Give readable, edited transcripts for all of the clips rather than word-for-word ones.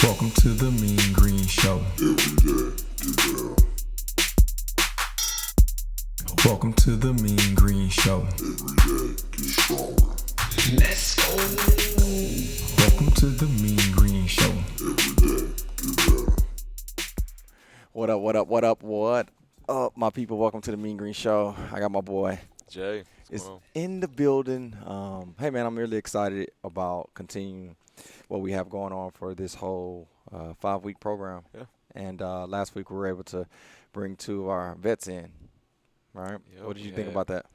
Welcome to the Mean Green Show. Every day, get down. Welcome to the Mean Green Show. Every day, get stronger. Let's go. Welcome to the Mean Green Show. Every day, get down. What up, my people? Welcome to the Mean Green Show. I got my boy Jay, is in the building. Hey, man, I'm really excited about continuing what we have going on for this whole 5-week program. Yeah. And last week we were able to bring two of our vets in. Right? Yep, What did you think about that?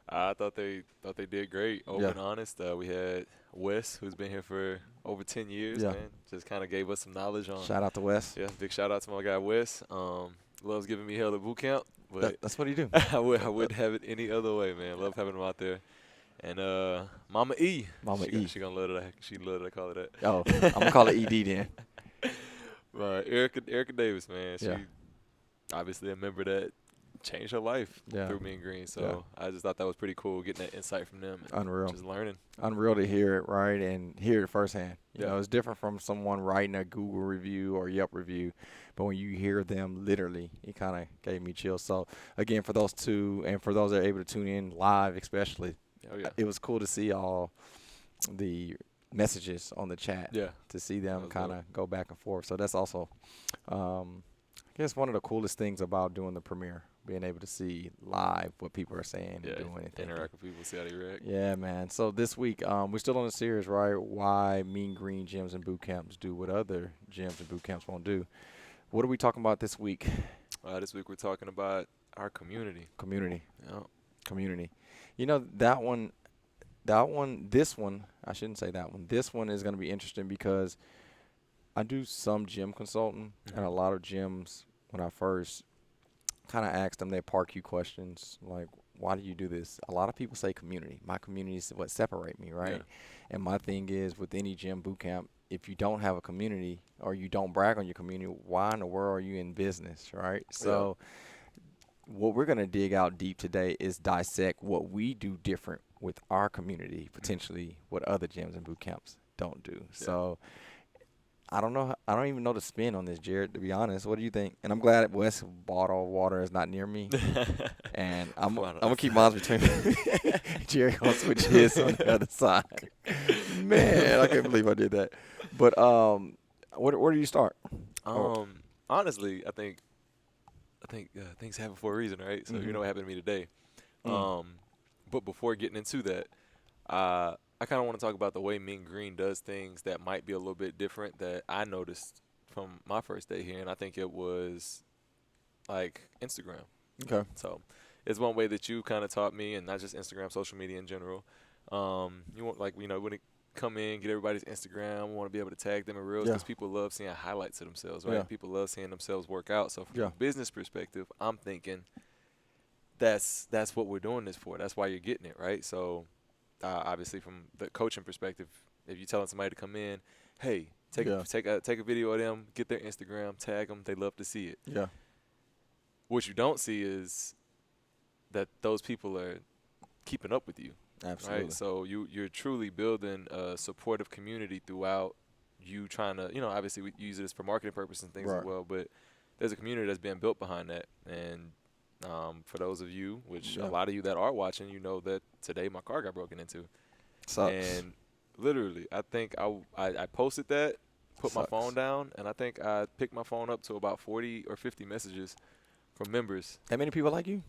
I thought they did great. Open Yeah. and honest. We had Wes, who's been here for over 10 years. Yeah. Man, just kind of gave us some knowledge on. Shout out to Wes. Yeah, big shout out to my guy Wes. Loves giving me hell at Bootcamp, but That's what he do. I wouldn't have it any other way, man. Love having him out there. And Mama E. Mama she, E. She gonna love it. She love that I call it that. Oh, I'm going to call it ED then. Erica Davis, man. She Yeah. obviously a member that changed her life Yeah. through Mean Green. So I just thought that was pretty cool, getting that insight from them. And Unreal. Just learning. Unreal to hear it, right, and hear it firsthand. You Yeah. know, it's different from someone writing a Google review or Yelp review, but when you hear them literally, it kind of gave me chills. So, again, for those two, and for those that are able to tune in live especially, Oh, yeah. it was cool to see all the messages on the chat, Yeah. to see them was kind of go back and forth. So that's also, I guess, one of the coolest things about doing the premiere, being able to see live what people are saying Yeah. and doing and thinking. Interact with people, see how they react. Yeah, man. So this week, we're still on the series, right? Why Mean Green gyms and boot camps do what other gyms and boot camps won't do. What are we talking about this week? This week we're talking about our community. Community. Yeah. Community. You know, this one, I shouldn't say that one. This one is going to be interesting because I do some gym consulting, and a lot of gyms, when I first kind of asked them, they park you questions like, why do you do this? A lot of people say community. My community is what separate me, right? Yeah. And my thing is, with any gym boot camp, if you don't have a community or you don't brag on your community, why in the world are you in business, right? So what we're going to dig out deep today is dissect what we do different with our community, potentially what other gyms and boot camps don't do. Yeah. So I don't even know the spin on this, Jared, to be honest. What do you think? And I'm glad Wes bottle of water is not near me. And I'm going to keep mine between me. Jared going to switch his on the other side. Man, I can't believe I did that. But where do you start? Honestly, I think things happen for a reason, right? So you know what happened to me today. But before getting into that, I kind of want to talk about the way Mean Green does things that might be a little bit different that I noticed from my first day here, and I think it was like Instagram. Okay. So it's one way that you kind of taught me, and not just Instagram, social media in general. You want, like, when it come in, get everybody's Instagram. We want to be able to tag them in reels because people love seeing highlights of themselves, right? Yeah. People love seeing themselves work out. So from Yeah. a business perspective, I'm thinking that's what we're doing this for. That's why you're getting it, right? So obviously from the coaching perspective, if you're telling somebody to come in, hey, take a video of them, get their Instagram, tag them. They love to see it. Yeah. What you don't see is that those people are keeping up with you. Absolutely. Right, so you're truly building a supportive community throughout. You trying to, obviously we use this for marketing purposes and things as well, but there's a community that's being built behind that. And for those of you, which a lot of you that are watching, you know that today my car got broken into. Sucks. And literally, I think I posted that, put my phone down, and I think I picked my phone up to about 40 or 50 messages from members. That many people like you?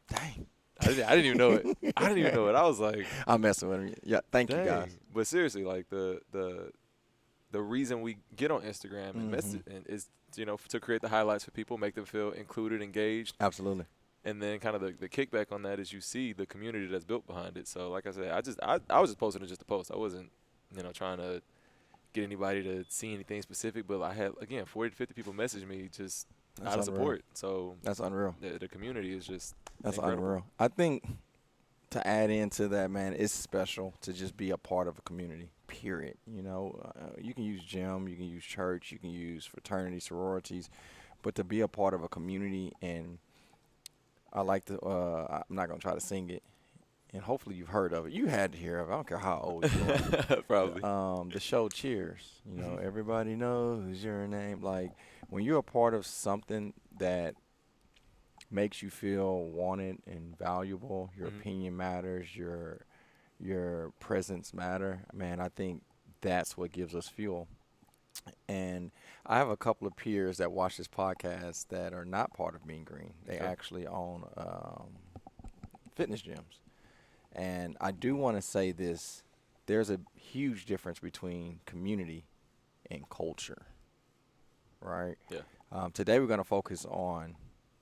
Dang. I didn't even know it. I didn't even know it. I was like, I'm messing with him. Yeah, thank you, guys. But seriously, like the reason we get on Instagram and message and is to create the highlights for people, make them feel included, engaged. Absolutely. And then kind of the kickback on that is you see the community that's built behind it. So like I said, I was just posting it just to post. I wasn't trying to get anybody to see anything specific. But I had, again, 40 to 50 people message me just out of support. So that's unreal. The community is just That's incredible. unreal. I think to add into that, man, it's special to just be a part of a community, period. You can use gym, you can use church, you can use fraternity, sororities, but to be a part of a community, and I like to, I'm not going to try to sing it. and hopefully you've heard of it. You had to hear of it. I don't care how old you are. Probably. The show Cheers. You know, everybody knows your name. Like, when you're a part of something that makes you feel wanted and valuable, your opinion matters, your presence matter, man, I think that's what gives us fuel. And I have a couple of peers that watch this podcast that are not part of Mean Green. They Okay. actually own fitness gyms. And I do want to say this. There's a huge difference between community and culture, right? Yeah. Today we're going to focus on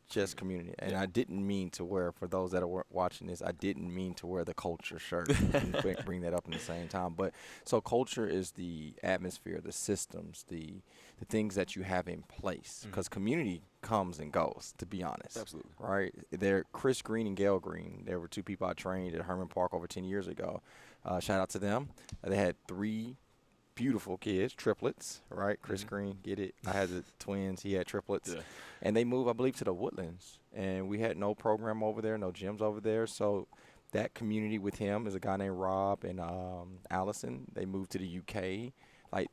just community. And I didn't mean to wear, for those that are watching this, I didn't mean to wear the culture shirt and bring that up in the same time. But so culture is the atmosphere, the systems, the things that you have in place. Because community comes and goes, to be honest. Absolutely. Right? They're Chris Green and Gail Green. There were two people I trained at Herman Park over 10 years ago. Shout out to them. They had 3 beautiful kids, triplets, right? Chris Green, get it. I had the twins. He had triplets. Yeah. And they moved, I believe, to the Woodlands. And we had no program over there, no gyms over there. So that community with him is a guy named Rob and Allison. They moved to the UK. Like,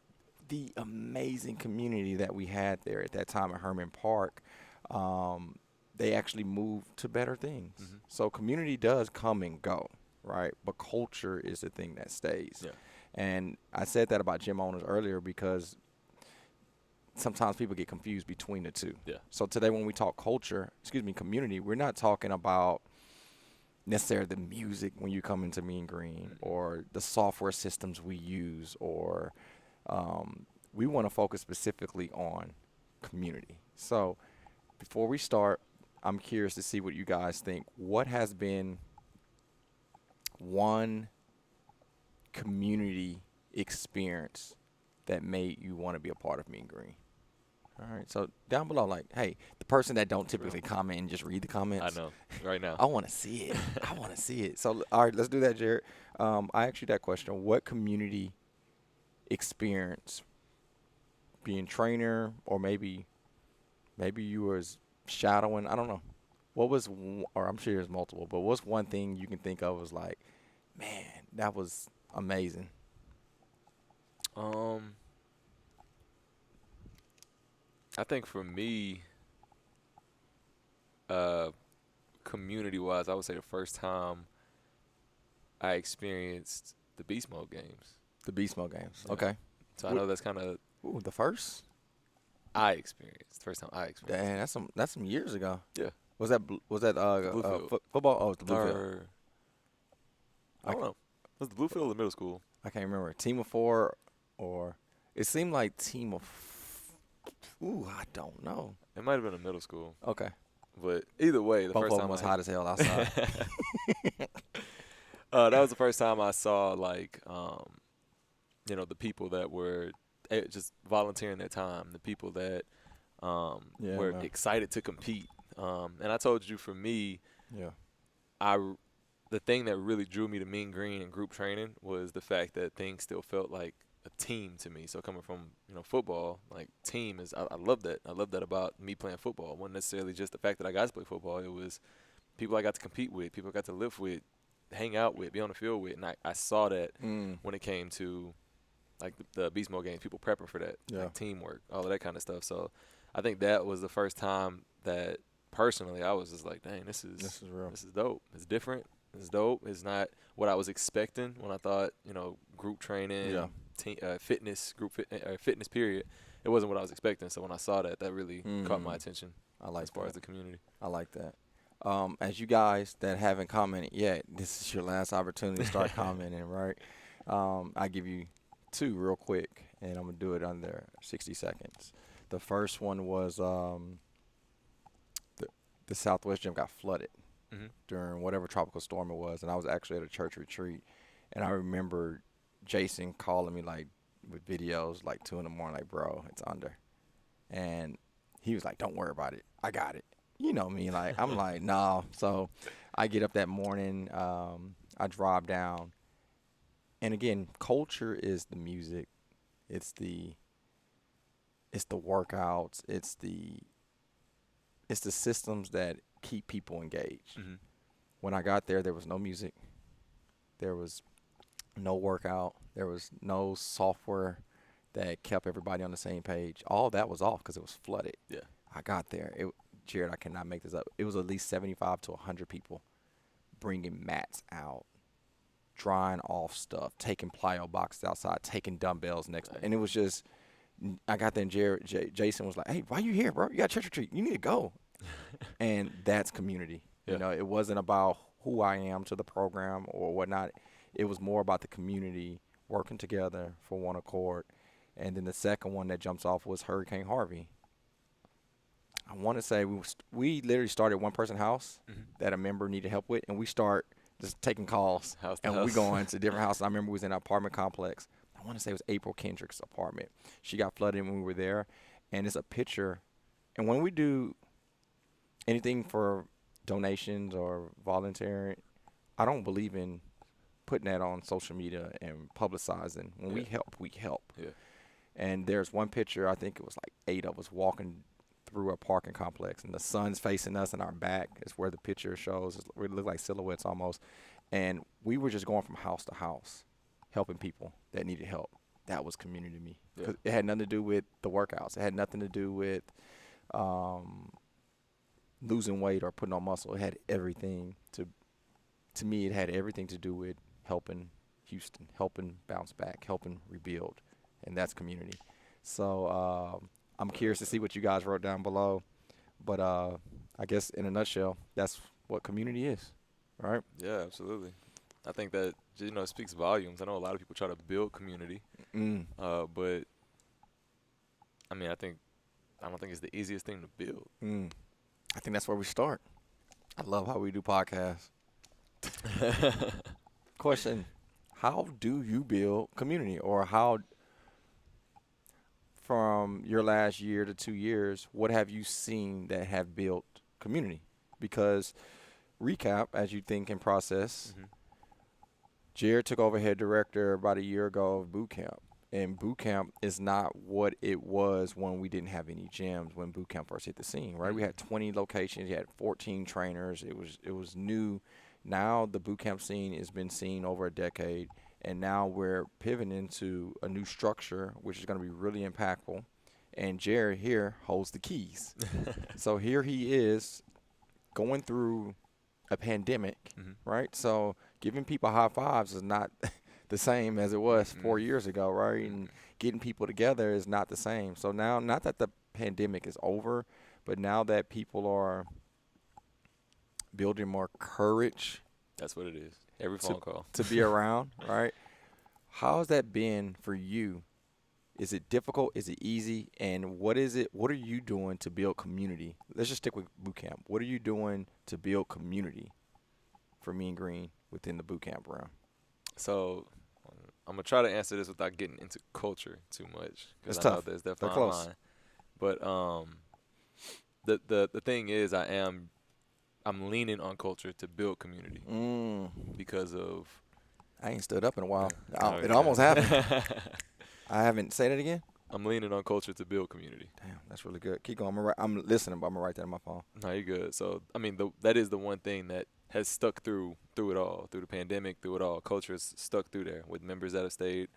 the amazing community that we had there at that time at Herman Park, they actually moved to better things. So community does come and go, right? But culture is the thing that stays. Yeah. And I said that about gym owners earlier because sometimes people get confused between the two. Yeah. So today when we talk community, we're not talking about necessarily the music when you come into Mean Green or the software systems we use, or we want to focus specifically on community. So before we start, I'm curious to see what you guys think. What has been one community experience that made you want to be a part of Mean Green? All right, so down below, like, hey, the person that don't typically comment and just read the comments. I know. Right now. I want to see it. I want to see it. So, all right, let's do that, Jared. I asked you that question. What community experience, being trainer, or maybe you was shadowing, I don't know. What was, or I'm sure there's multiple, but what's one thing you can think of was like, man, that was amazing? I think for me, community-wise, I would say the first time I experienced the Beast Mode games. The Beast Mode games. Yeah. Okay. So I know that's kind of Ooh, the first? I experienced. First time I experienced. Dang, that's some years ago. Yeah. Was that Bluefield. football? Oh, it's the Bluefield. Or, I don't know. Was the Bluefield or the middle school? I can't remember. Team of 4, or it seemed like team of. Ooh, I don't know. It might have been a middle school. Okay. But either way, the Both first of time them was I- hot as hell outside. that was the first time I saw the people that were just volunteering their time, the people that Yeah, were man. excited to compete. And I told you, for me, Yeah. the thing that really drew me to Mean Green and group training was the fact that things still felt like a team to me. So coming from football, like, team is I love that. I love that about me playing football. It wasn't necessarily just the fact that I got to play football. It was people I got to compete with, people I got to live with, hang out with, be on the field with. And I saw that when it came to like the Beast Mode games, people prepping for that, Yeah. like teamwork, all of that kind of stuff. So I think that was the first time that personally I was just like, dang, this is real. This is dope. It's different. It's dope. It's not what I was expecting when I thought, group training, Yeah. fitness, fitness period. It wasn't what I was expecting. So when I saw that, that really caught my attention I like as far that. as the community. I like that. As you guys that haven't commented yet, this is your last opportunity to start commenting, right? I give you 2 real quick, and I'm gonna do it under 60 seconds. The first one was the Southwest gym got flooded during whatever tropical storm it was, and I was actually at a church retreat, and I remember Jason calling me like with videos like 2 in the morning, like, bro, it's under, and he was like, don't worry about it, I got it. You know me, like, I'm like, nah. So I get up that morning, I drive down, and again, culture is the music, it's the workouts, it's the systems that keep people engaged. When I got there was no music, There was no workout. There was no software that kept everybody on the same page. All that was off because it was flooded. Yeah. I got there. Jared, I cannot make this up. It was at least 75 to 100 people bringing mats out, drying off stuff, taking plyo boxes outside, taking dumbbells next. And it was just, I got there and Jason was like, hey, why you here, bro? You got church retreat. You need to go. And that's community. Yeah. You know, it wasn't about who I am to the program or whatnot. It was more about the community working together for one accord. And then the second one that jumps off was Hurricane Harvey. I want to say we literally started one person house that a member needed help with, and we start just taking calls. House to and house. we going to different houses. I remember we was in an apartment complex. I want to say it was April Kendrick's apartment. She got flooded when we were there, and it's a picture. And when we do anything for donations or volunteering, I don't believe in putting that on social media and publicizing. When we help, we help. Yeah. And there's one picture, I think it was like 8 of us walking through a parking complex, and the sun's facing us in our back is where the picture shows. We look like silhouettes almost. And we were just going from house to house, helping people that needed help. That was community to me. Yeah. 'Cause it had nothing to do with the workouts. It had nothing to do with losing weight or putting on muscle. It had everything to me, it had everything to do with helping Houston, helping bounce back, helping rebuild. And that's community. So I'm curious to see what you guys wrote down below. But I guess in a nutshell, that's what community is, right? Yeah, absolutely. I think that, you know, it speaks volumes. I know a lot of people try to build community, but I mean, I don't think it's the easiest thing to build. I think that's where we start. I love how we do podcasts. Question, how do you build community, or how, from your last year to 2 years, what have you seen that have built community? Because recap, as you think and process, Jared took over head director about a year ago of Bootcamp. And Bootcamp is not what it was when we didn't have any gyms when Bootcamp first hit the scene, right? We had 20 locations. You had 14 trainers. It was new. Now the Bootcamp scene has been seen over a decade, and now we're pivoting into a new structure, which is going to be really impactful. And Jared here holds the keys. So here he is going through a pandemic, right? So giving people high fives is not the same as it was 4 years ago, right? And getting people together is not the same. So now, not that the pandemic is over, but now that people are building more courage. That's what it is. Every phone call. To be around, right? How has that been for you? Is it difficult? Is it easy? And what is it? What are you doing to build community? Let's just stick with Bootcamp. What are you doing to build community for Mean Green within the Bootcamp realm? So I'm going to try to answer this without getting into culture too much. It's I know tough. there's They're that fine close. line. But the thing is, I'm leaning on culture to build community because of. I ain't stood up in a while. Oh, It yeah. almost happened. I haven't. Say that again? I'm leaning on culture to build community. Damn, that's really good. Keep going. I'm listening, but I'm going to write that on my phone. No, you're good. So, I mean, that is the one thing that has stuck through it all, through the pandemic, through it all. Culture has stuck through there with members that have stayed,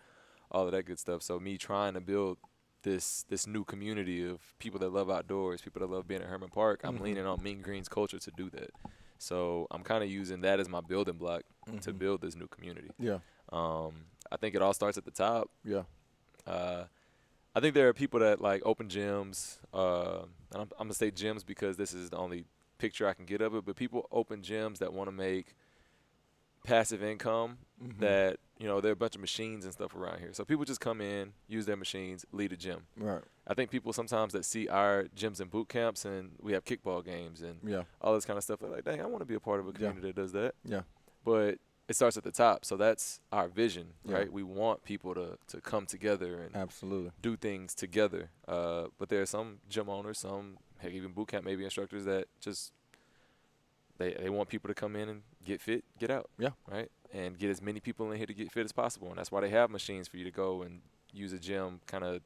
all of that good stuff. So me trying to build this new community of people that love outdoors, people that love being at Herman Park, I'm leaning on Mean Green's culture to do that. So I'm kind of using that as my building block to build this new community. Yeah. I think it all starts at the top. Yeah. I think there are people that like open gyms, and I'm going to say gyms because this is the only picture I can get of it, but people open gyms that want to make passive income that, you know, there are a bunch of machines and stuff around here. So people just come in, use their machines, lead a gym. Right. I think people sometimes that see our gyms and boot camps and we have kickball games and all this kind of stuff, they're like, dang, I want to be a part of a community that does that. Yeah. But it starts at the top. So that's our vision, right? We want people to come together and Absolutely do things together. But there are some gym owners, some, heck, even boot camp maybe instructors that just they want people to come in and get fit, get out. Yeah. Right? And get as many people in here to get fit as possible. And that's why they have machines for you to go and use a gym kind of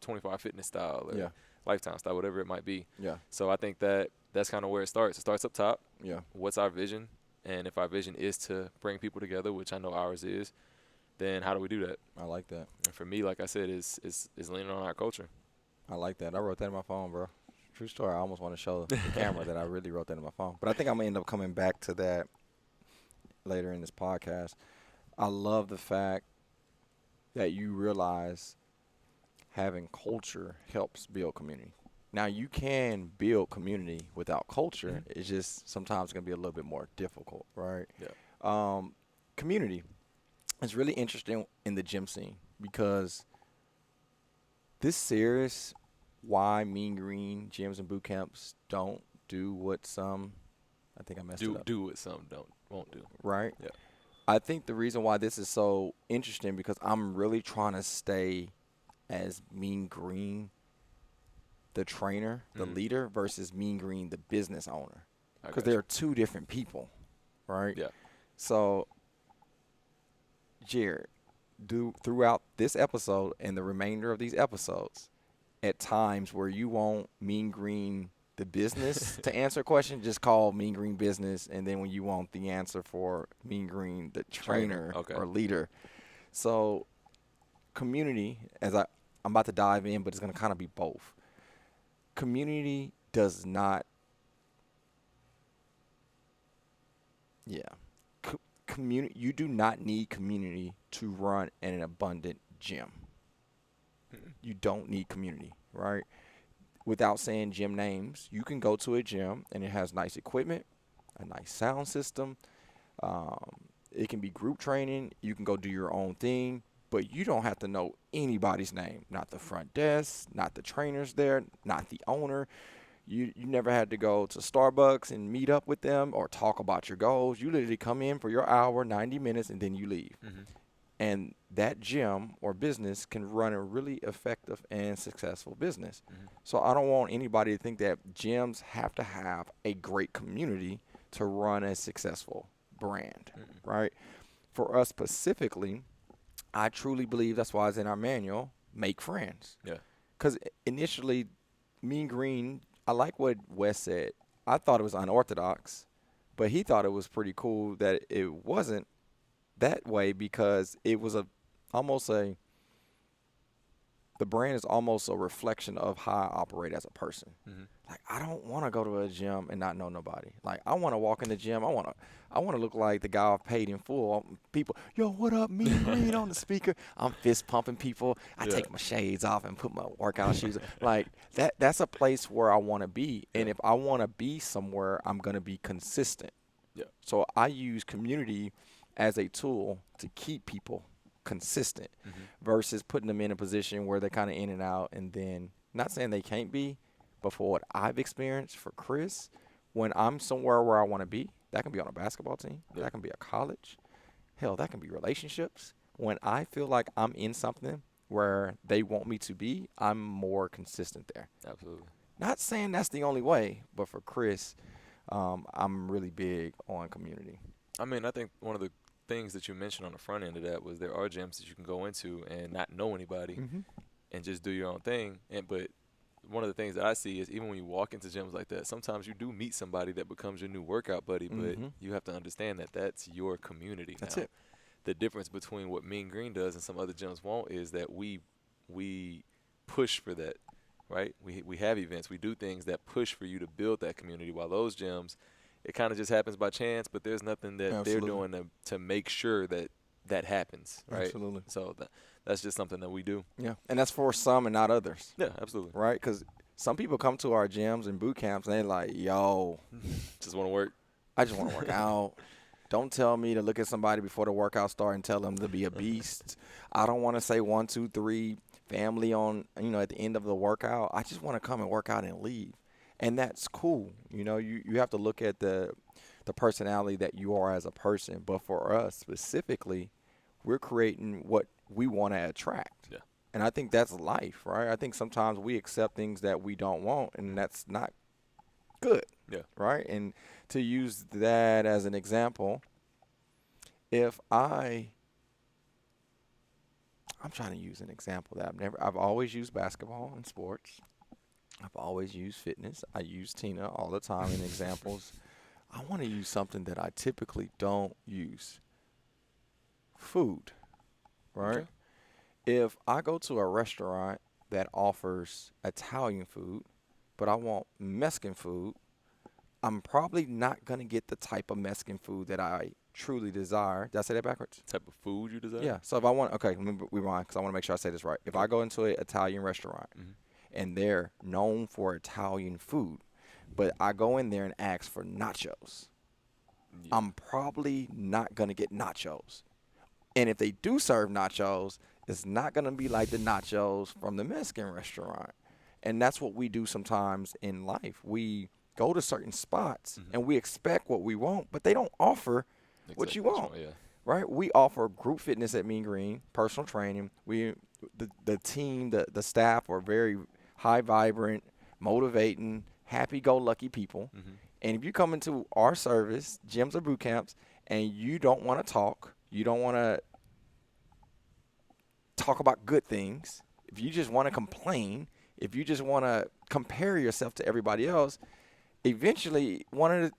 24-hour fitness style or lifetime style, whatever it might be. Yeah. So I think that's kind of where it starts. It starts up top. Yeah. What's our vision? And if our vision is to bring people together, which I know ours is, then how do we do that? I like that. And for me, like I said, is leaning on our culture. I like that. I wrote that in my phone, bro. True story. I almost want to show the camera that I really wrote that in my phone. But I think I'm going to end up coming back to that later in this podcast. I love the fact that you realize having culture helps build community. Now, you can build community without culture. It's just sometimes going to be a little bit more difficult, right? Yeah. Community is really interesting in the gym scene because this series, why Mean Green gyms and boot camps don't do what some, I think I messed it up. Do what some won't do. Right? Yeah. I think the reason why this is so interesting because I'm really trying to stay as Mean Green, the trainer, the leader, versus Mean Green, the business owner. Because they're two different people, right? Yeah. So, Jared, throughout this episode and the remainder of these episodes, at times where you want Mean Green, the business, to answer a question, just call Mean Green business. And then when you want the answer for Mean Green, the trainer or leader. So, community, as I'm about to dive in, but it's going to kind of be both. Community does not, community. You do not need community to run an abundant gym. You don't need community, right? Without saying gym names, you can go to a gym and it has nice equipment, a nice sound system. It can be group training. You can go do your own thing. But you don't have to know anybody's name, not the front desk, not the trainers there, not the owner. You never had to go to Starbucks and meet up with them or talk about your goals. You literally come in for your hour, 90 minutes, and then you leave. And that gym or business can run a really effective and successful business. So I don't want anybody to think that gyms have to have a great community to run a successful brand, right? For us specifically, I truly believe that's why it's in our manual, make friends. Yeah. Because initially, Mean Green, I like what Wes said. I thought it was unorthodox, but he thought it was pretty cool that it wasn't that way because it was the brand is almost a reflection of how I operate as a person. Like, I don't want to go to a gym and not know nobody. Like, I want to walk in the gym. I want to look like the guy I've paid in full. People, yo, what up, Mean Green on the speaker. I'm fist pumping people. I take my shades off and put my workout shoes on. Like, that's a place where I want to be. And if I want to be somewhere, I'm going to be consistent. Yeah. So I use community as a tool to keep people consistent versus putting them in a position where they're kind of in and out. And then, not saying they can't be, but for what I've experienced for Chris, when I'm somewhere where I want to be, that can be on a basketball team, that can be a college, hell, that can be relationships. When I feel like I'm in something where they want me to be, I'm more consistent there. Absolutely. Not saying that's the only way, but for Chris, I'm really big on community. I mean, I think one of the things that you mentioned on the front end of that was there are gyms that you can go into and not know anybody and just do your own thing. But one of the things that I see is even when you walk into gyms like that, sometimes you do meet somebody that becomes your new workout buddy, but you have to understand that that's your community. That's now. it. The difference between what Mean Green does and some other gyms won't is that we push for that, right? We have events. We do things that push for you to build that community, while those gyms, it kind of just happens by chance, but there's nothing that they're doing to make sure that happens, right? Absolutely. So that's just something that we do. Yeah, and that's for some and not others. Yeah, absolutely. Right? Because some people come to our gyms and boot camps, and they're like, yo. Just want to work. I just want to work out. Don't tell me to look at somebody before the workout start and tell them to be a beast. I don't want to say 1, 2, 3, family on, at the end of the workout. I just want to come and work out and leave. And that's cool. You have to look at the personality that you are as a person. But for us specifically, we're creating what we want to attract. Yeah. And I think that's life, right? I think sometimes we accept things that we don't want, and that's not good. Yeah. Right? And to use that as an example, if I'm trying to use an example that I've always used basketball in sports. I've always used fitness. I use Tina all the time in examples. I want to use something that I typically don't use. Food, right? Okay. If I go to a restaurant that offers Italian food, but I want Mexican food, I'm probably not going to get the type of Mexican food that I truly desire. Did I say that backwards? Type of food you desire? Yeah. So if I want, okay, let me rewind because I want to make sure I say this right. If I go into an Italian restaurant Mm-hmm. and they're known for Italian food, but I go in there and ask for nachos, Yeah. I'm probably not going to get nachos. And if they do serve nachos, it's not going to be like the nachos from the Mexican restaurant. And that's what we do sometimes in life. We go to certain spots and we expect what we want, but they don't offer what you want. Yeah. Right? We offer group fitness at Mean Green, personal training. The team, the staff are very high vibrant, motivating, happy-go-lucky people. Mm-hmm. And if you come into our service, gyms or boot camps, and you don't want to talk, you don't want to talk about good things, if you just want to complain, if you just want to compare yourself to everybody else, eventually one of the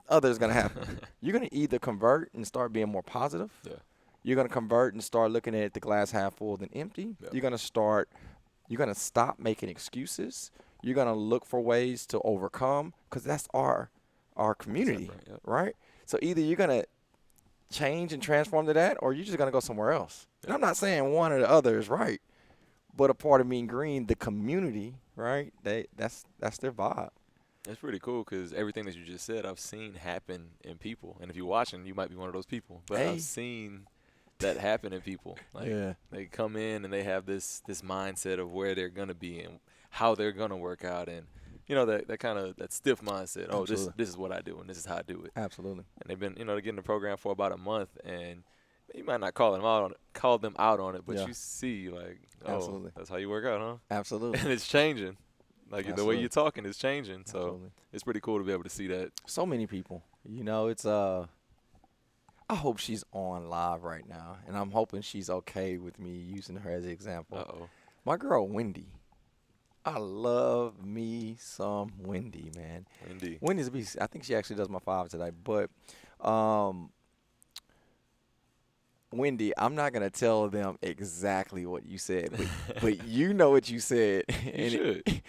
other is going to happen. You're going to either convert and start being more positive. Yeah. You're going to convert and start looking at the glass half full than empty. Yeah. You're going to stop making excuses. You're going to look for ways to overcome because that's our community, Yep. right? So either you're going to change and transform to that or you're just going to go somewhere else. And I'm not saying one or the other is right, but a part of Mean Green, the community, right, that's their vibe. That's pretty cool because everything that you just said, I've seen happen in people. And if you're watching, you might be one of those people. But Hey. I've seen that happen in people. Like, Yeah. they come in and they have this mindset of where they're going to be and how they're going to work out. And, you know, that kind of that stiff mindset. Oh, Absolutely. this is what I do and this is how I do it. Absolutely. And they've been, they're getting the program for about a month. And you might not call them out on it, but Yeah. you see, like, oh, Absolutely. that's how you work out, huh? Absolutely. And it's changing. Like, the way Absolutely. you're talking is changing. So Absolutely. it's pretty cool to be able to see that. So many people. You know, it's I hope she's on live right now, and I'm hoping she's okay with me using her as an example. Uh-oh. My girl Wendy. I love me some Wendy, man. Indeed. Wendy's a beast. I think she actually does my 5 today, but Wendy, I'm not gonna tell them exactly what you said, but you know what you said. You should.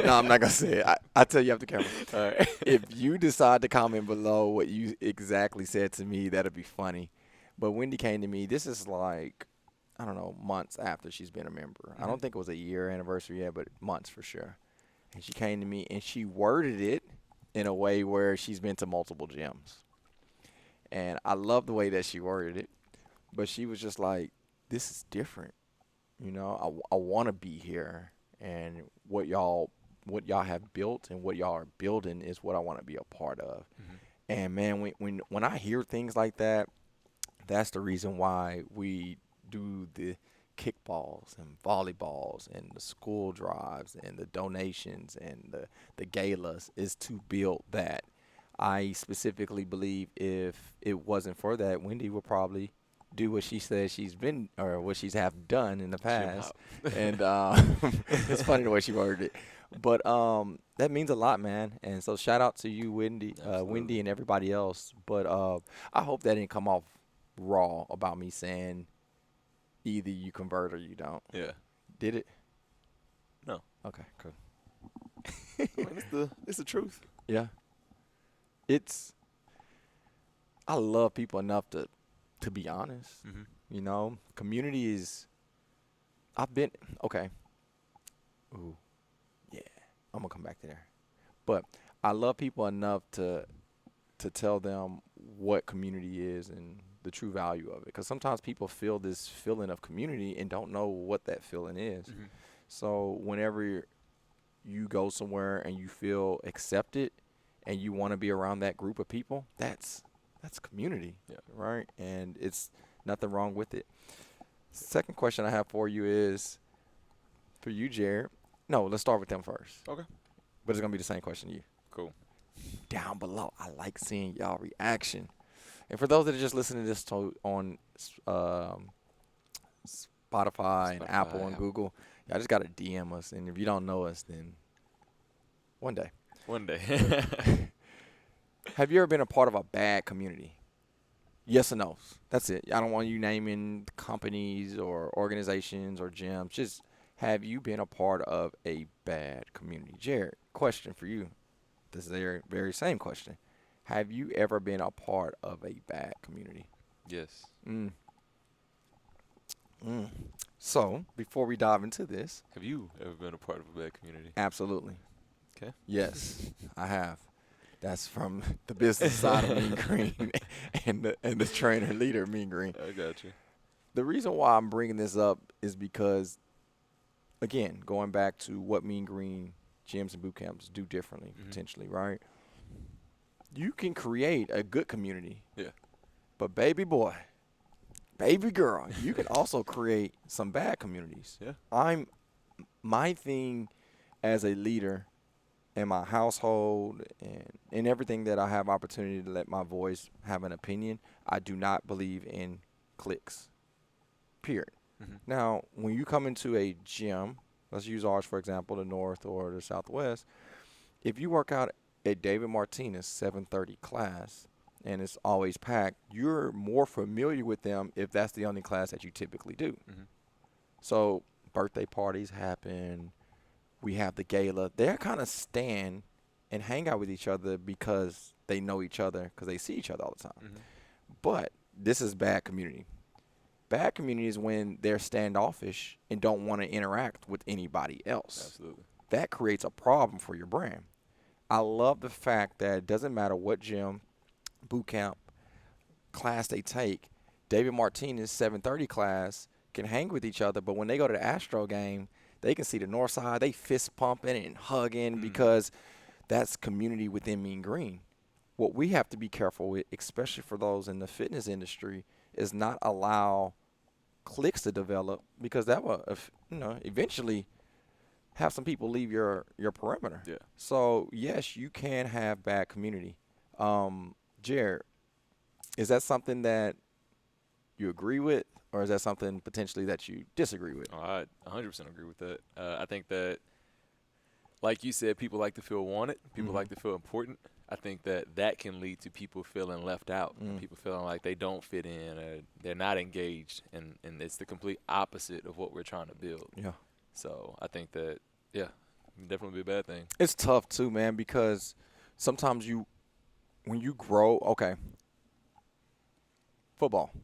No, I'm not gonna say it. I'll tell you after camera. All right. If you decide to comment below what you exactly said to me, that'll be funny. But Wendy came to me. This is like, I don't know, months after she's been a member. I don't think it was a year anniversary yet, but months for sure. And she came to me and she worded it in a way where she's been to multiple gyms. And I love the way that she worded it. But she was just like, this is different. You know, I want to be here. And what y'all have built and what y'all are building is what I want to be a part of. Mm-hmm. And, man, when I hear things like that, that's the reason why we do the kickballs and volleyballs and the school drives and the donations and the galas is to build that. I specifically believe if it wasn't for that, Wendy would probably do what she says she's been or what she's have done in the past. And it's funny the way she worded it. But that means a lot, man. And so shout out to you, Wendy and everybody else. But I hope that didn't come off raw about me saying either you convert or you don't. Yeah. Did it? No. Okay, cool. I mean, it's the truth. Yeah. I love people enough to be honest. Mm-hmm. You know, community is, okay. Ooh, yeah, I'm going to come back to there. But I love people enough to tell them what community is and the true value of it. Because sometimes people feel this feeling of community and don't know what that feeling is. Mm-hmm. So whenever you go somewhere and you feel accepted and you want to be around that group of people, that's community, right? And it's nothing wrong with it. Second question I have for you is, for you, Jared. No, let's start with them first. Okay. But it's going to be the same question to you. Cool. Down below, I like seeing y'all reaction. And for those that are just listening to this on Spotify and Apple and Google, y'all just got to DM us. And if you don't know us, then one day. One day. Have you ever been a part of a bad community? Yes or no? That's it. I don't want you naming companies or organizations or gyms. Just have you been a part of a bad community? Jared, question for you. This is the very same question. Have you ever been a part of a bad community? Yes. Mm. Mm. So, before we dive into this, Have you ever been a part of a bad community? absolutely. Okay. Yes, I have. That's from the business side of Mean Green and the trainer leader of Mean Green. I got you. The reason why I'm bringing this up is because, again, going back to what Mean Green gyms and boot camps do differently, potentially, right? You can create a good community. Yeah. But baby boy, baby girl, you can also create some bad communities. Yeah. My thing as a leader in my household and in everything that I have opportunity to let my voice have an opinion, I do not believe in cliques, period. Now, when you come into a gym, let's use ours, for example, the North or the Southwest, if you work out at David Martinez 7:30 class and it's always packed, you're more familiar with them if that's the only class that you typically do. So birthday parties happen. We have the gala. They're kind of stand and hang out with each other because they know each other because they see each other all the time. But this is bad community. Bad community is when they're standoffish and don't want to interact with anybody else. Absolutely. That creates a problem for your brand. I love the fact that it doesn't matter what gym, boot camp, class they take, David Martinez 7:30 class can hang with each other, but when they go to the Astro game, they can see the north side. They fist pumping and hugging because that's community within Mean Green. What we have to be careful with, especially for those in the fitness industry, is not allow cliques to develop because that will, eventually have some people leave your perimeter. Yeah. So, yes, you can have bad community. Jared, is that something that you agree with, or is that something potentially that you disagree with? Oh, I 100% agree with that. I think that, like you said, people like to feel wanted. People like to feel important. I think that can lead to people feeling left out, people feeling like they don't fit in, or they're not engaged, and it's the complete opposite of what we're trying to build. Yeah. So I think that, yeah, definitely be a bad thing. It's tough too, man, because sometimes when you grow, football,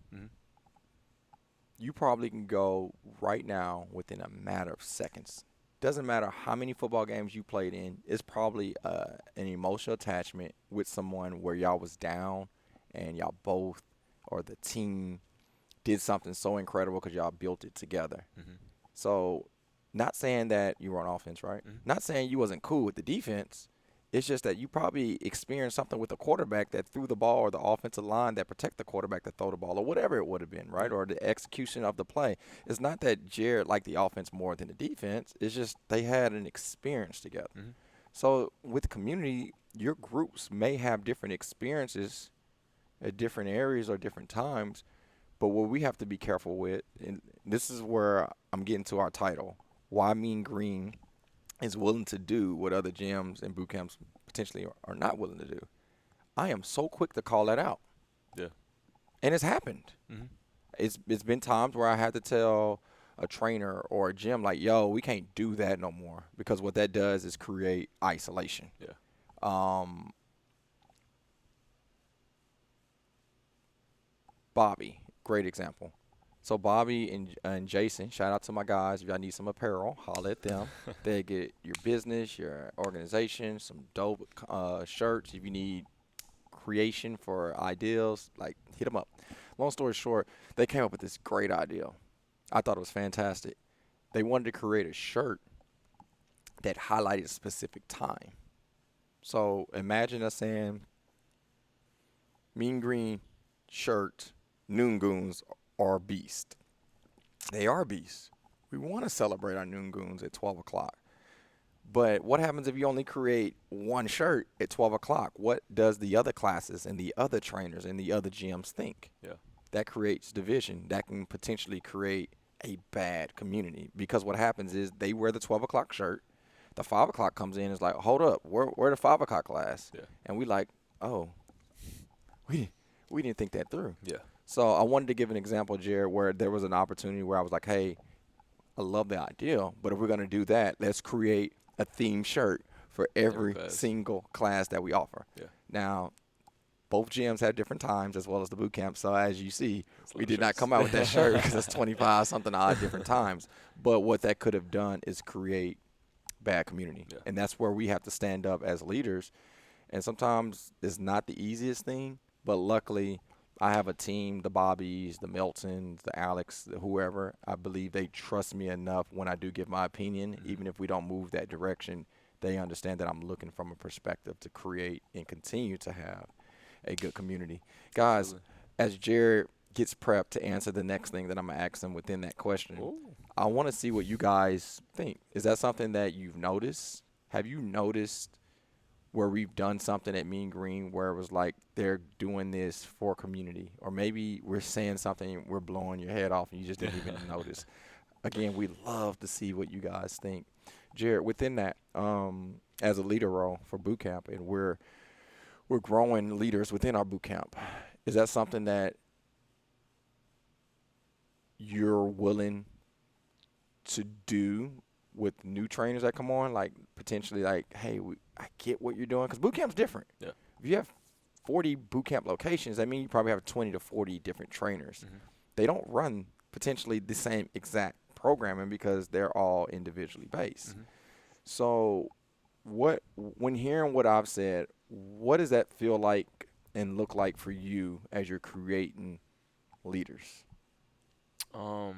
you probably can go right now within a matter of seconds. Doesn't matter how many football games you played in. It's probably an emotional attachment with someone where y'all was down and y'all both or the team did something so incredible because y'all built it together. So not saying that you were on offense, right? Not saying you wasn't cool with the defense. It's just that you probably experienced something with the quarterback that threw the ball or the offensive line that protect the quarterback to throw the ball or whatever it would have been, right? Or the execution of the play. It's not that Jared liked the offense more than the defense. It's just they had an experience together. So with community, your groups may have different experiences at different areas or different times. But what we have to be careful with, and this is where I'm getting to our title, why Mean Green is willing to do what other gyms and boot camps potentially are not willing to do. I am so quick to call that out. Yeah. And it's happened. It's been times where I had to tell a trainer or a gym like, yo, we can't do that no more because what that does is create isolation. Yeah. Bobby, great example. So Bobby and Jason, shout out to my guys. If y'all need some apparel, holla at them. They get your business, your organization, some dope shirts. If you need creation for ideals, like hit them up. Long story short, they came up with this great idea. I thought it was fantastic. They wanted to create a shirt that highlighted a specific time. So imagine us saying, Mean Green shirt, Noon Goons are beast. They are beasts. We want to celebrate our Noon Goons at 12 o'clock. But what happens if you only create one shirt at 12 o'clock? What does the other classes and the other trainers and the other gyms think? Yeah. That creates division. That can potentially create a bad community because what happens is they wear the 12 o'clock shirt. The 5 o'clock comes in and is like, hold up, where the 5 o'clock class? Yeah. And we like, oh, we didn't think that through. Yeah. So I wanted to give an example, Jared, where there was an opportunity where I was like, hey, I love the idea, but if we're going to do that, let's create a theme shirt for every class. single class that we offer. Yeah. Now, both gyms have different times as well as the boot camp. So as you see, That's a we lot of did not shirts. come out with that shirt because it's 25 something odd different times. But what that could have done is create bad community. Yeah. And that's where we have to stand up as leaders. And sometimes it's not the easiest thing, but luckily I have a team, the Bobbies, the Miltons, the Alex, whoever. I believe they trust me enough when I do give my opinion, even if we don't move that direction. They understand that I'm looking from a perspective to create and continue to have a good community. Guys, Absolutely. as Jared gets prepped to answer the next thing that I'm going to ask him within that question, Ooh. I want to see what you guys think. Is that something that you've noticed? Have you noticed where we've done something at Mean Green where it was like they're doing this for community? Or maybe we're saying something, we're blowing your head off and you just didn't even notice. Again, we love to see what you guys think. Jared, within that, as a leader role for boot camp, and we're growing leaders within our boot camp, is that something that you're willing to do with new trainers that come on? Like potentially like, hey, I get what you're doing. Because boot camp's different. Yeah. If you have 40 boot camp locations, that means you probably have 20 to 40 different trainers. Mm-hmm. They don't run potentially the same exact programming because they're all individually based. Mm-hmm. So when hearing what I've said, what does that feel like and look like for you as you're creating leaders? I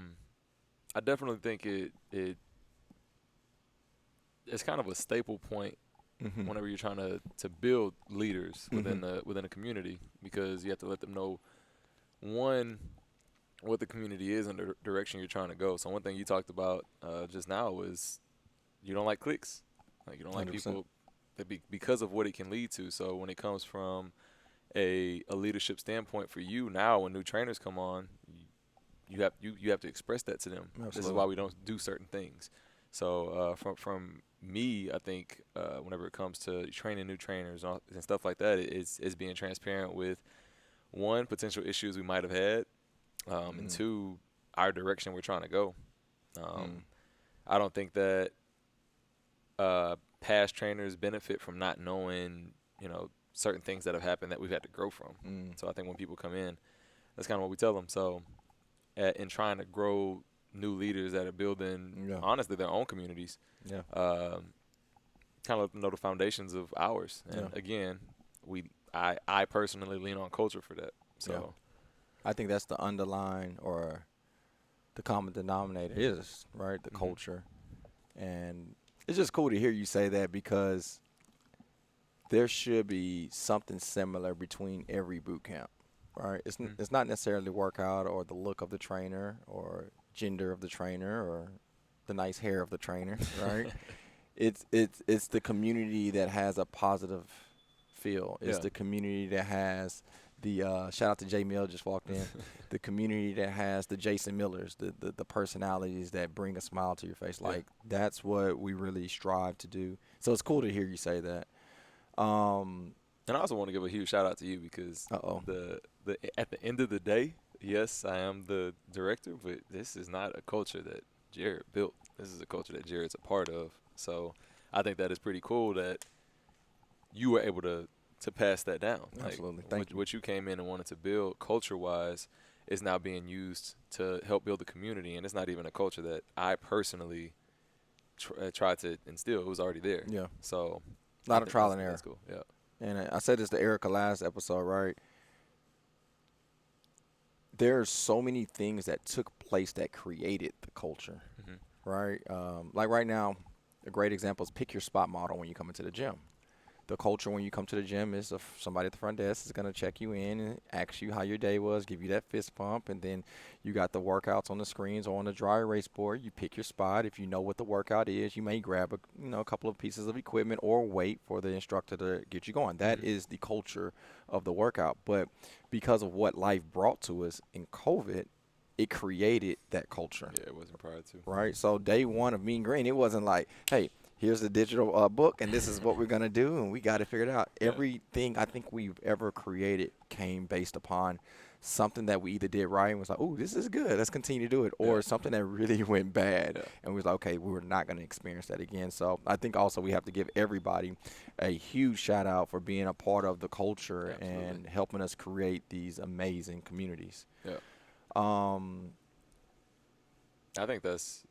definitely think it's kind of a staple point Mm-hmm. whenever you're trying to build leaders within a community, because you have to let them know, one, what the community is and the direction you're trying to go. So one thing you talked about just now was you don't like cliques. Like you don't like 100%. people because of what it can lead to. So when it comes from a leadership standpoint for you now, when new trainers come on, you have to express that to them. Absolutely. This is why we don't do certain things. So from me, I think whenever it comes to training new trainers and stuff like that, it's being transparent with, one, potential issues we might have had, and two, our direction we're trying to go. I don't think that past trainers benefit from not knowing, certain things that have happened that we've had to grow from. So I think when people come in, that's kind of what we tell them. So in trying to grow new leaders that are building, honestly, their own communities, kind of know the foundations of ours. And again, I personally lean on culture for that. So I think that's the underlying or the common denominator is, right, the culture. And it's just cool to hear you say that because there should be something similar between every boot camp, right? It's not necessarily workout or the look of the trainer or gender of the trainer or the nice hair of the trainer, right? It's the community that has a positive feel. It's the community that has the shout out to Jay Mill just walked in. The community that has the Jason Millers, the personalities that bring a smile to your face. Like that's what we really strive to do. So it's cool to hear you say that. And I also want to give a huge shout out to you because the at the end of the day, yes, I am the director, but this is not a culture that Jared built. This is a culture that Jared's a part of. So I think that is pretty cool that you were able to pass that down. Absolutely. Like, Thank you. what you came in and wanted to build culture-wise is now being used to help build the community, and it's not even a culture that I personally tried to instill. It was already there. Yeah. So a lot of trial and error. That's cool. Yeah. And I said this to Erica last episode, right? There's so many things that took place that created the culture, right? Like right now, a great example is pick your spot model when you come into the gym. The culture when you come to the gym is somebody at the front desk is going to check you in and ask you how your day was, give you that fist pump, and then you got the workouts on the screens or on the dry erase board. You pick your spot. If you know what the workout is, you may grab a couple of pieces of equipment or wait for the instructor to get you going. That is the culture of the workout. But because of what life brought to us in COVID, it created that culture. Yeah, it wasn't prior to. Right? So day one of Mean Green, it wasn't like, hey, here's the digital book, and this is what we're gonna do, and we got it figured out. Yeah. Everything I think we've ever created came based upon something that we either did right and was like, "Ooh, this is good. Let's continue to do it," or Yeah. something that really went bad, Yeah. and we was like, "Okay, we're not gonna experience that again." So I think also we have to give everybody a huge shout out for being a part of the culture Absolutely. and helping us create these amazing communities. Yeah. Um, I think that's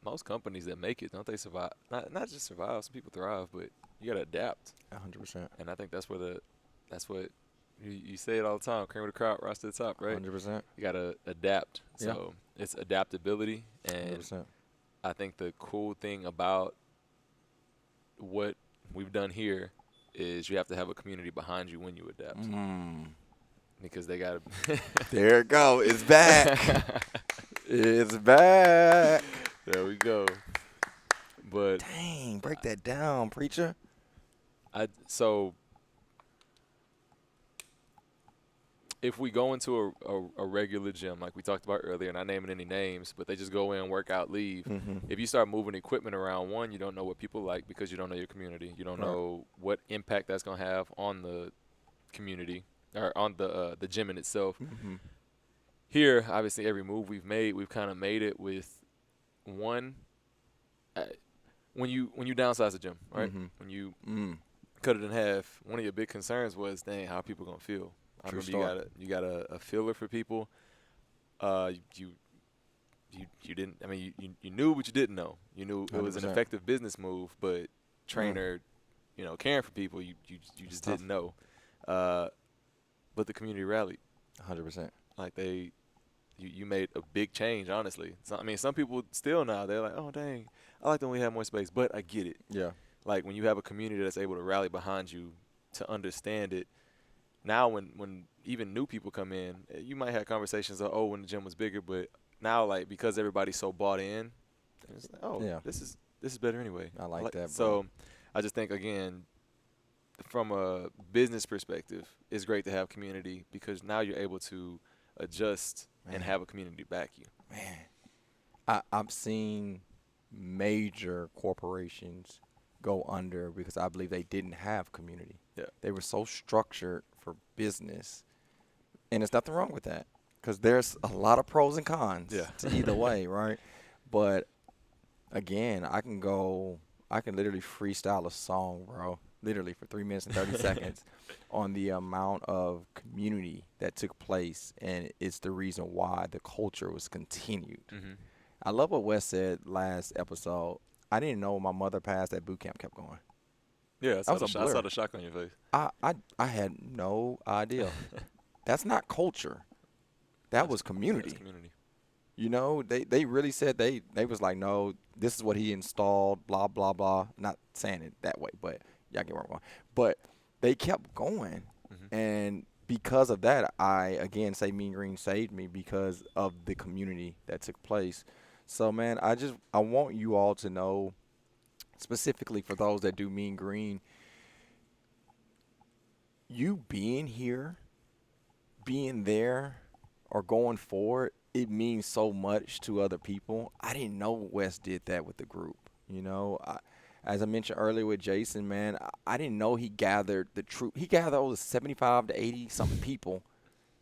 most companies that make it, don't they survive? Not just survive. Some people thrive, but you gotta adapt. 100%. And I think that's what you say it all the time. Cream of the crop, rise to the top, right? 100%. You gotta adapt. Yeah. So it's adaptability, and 100%. I think the cool thing about what we've done here is you have to have a community behind you when you adapt, because they gotta. There it go. It's back. It's back. There we go. But Dang, break that down, preacher. so if we go into a regular gym like we talked about earlier, not naming any names, but they just go in, work out, leave. If you start moving equipment around, one, you don't know what people like because you don't know your community. You don't know what impact that's going to have on the community or on the gym in itself. Here, obviously, every move we've made, we've kind of made it with one. When you downsize the gym, right? When you cut it in half, one of your big concerns was, dang, how are people gonna feel? I True remember story. you got a feeler for people. You didn't. I mean, you knew what you didn't know. You knew it was an 100%. effective business move, but trainer, caring for people, you just tough. didn't know. But the community rallied. 100%. Like you made a big change, honestly. So, I mean, some people still now, they're like, oh, dang, I like when we have more space. But I get it. Yeah. Like, when you have a community that's able to rally behind you to understand it, now when even new people come in, you might have conversations of, when the gym was bigger. But now, like, because everybody's so bought in, it's like, Yeah. this is better anyway. I like that, bro. So I just think, again, from a business perspective, it's great to have community because now you're able to adjust and have a community back you. Man, I've seen major corporations go under because I believe they didn't have community. Yeah. They were so structured for business, and there's nothing wrong with that because there's a lot of pros and cons to either way, right? But again, I can literally freestyle a song, bro, literally for 3 minutes and 30 seconds on the amount of community that took place, and it's the reason why the culture was continued. I love what Wes said last episode. I didn't know my mother passed that boot camp kept going. Yeah, I was a saw blur. the shock on your face. I had no idea. That's not culture. That was community. That's community. You know, they really said they was like, no, this is what he installed, blah, blah, blah. Not saying it that way, but y'all get where I'm going. But they kept going. And because of that, I, again, say Mean Green saved me because of the community that took place. So, man, I want you all to know, specifically for those that do Mean Green, you being here, being there, or going forward, it means so much to other people. I didn't know Wes did that with the group. You know, as I mentioned earlier with Jason, man, I didn't know he gathered the troop. He gathered over 75 to 80-something people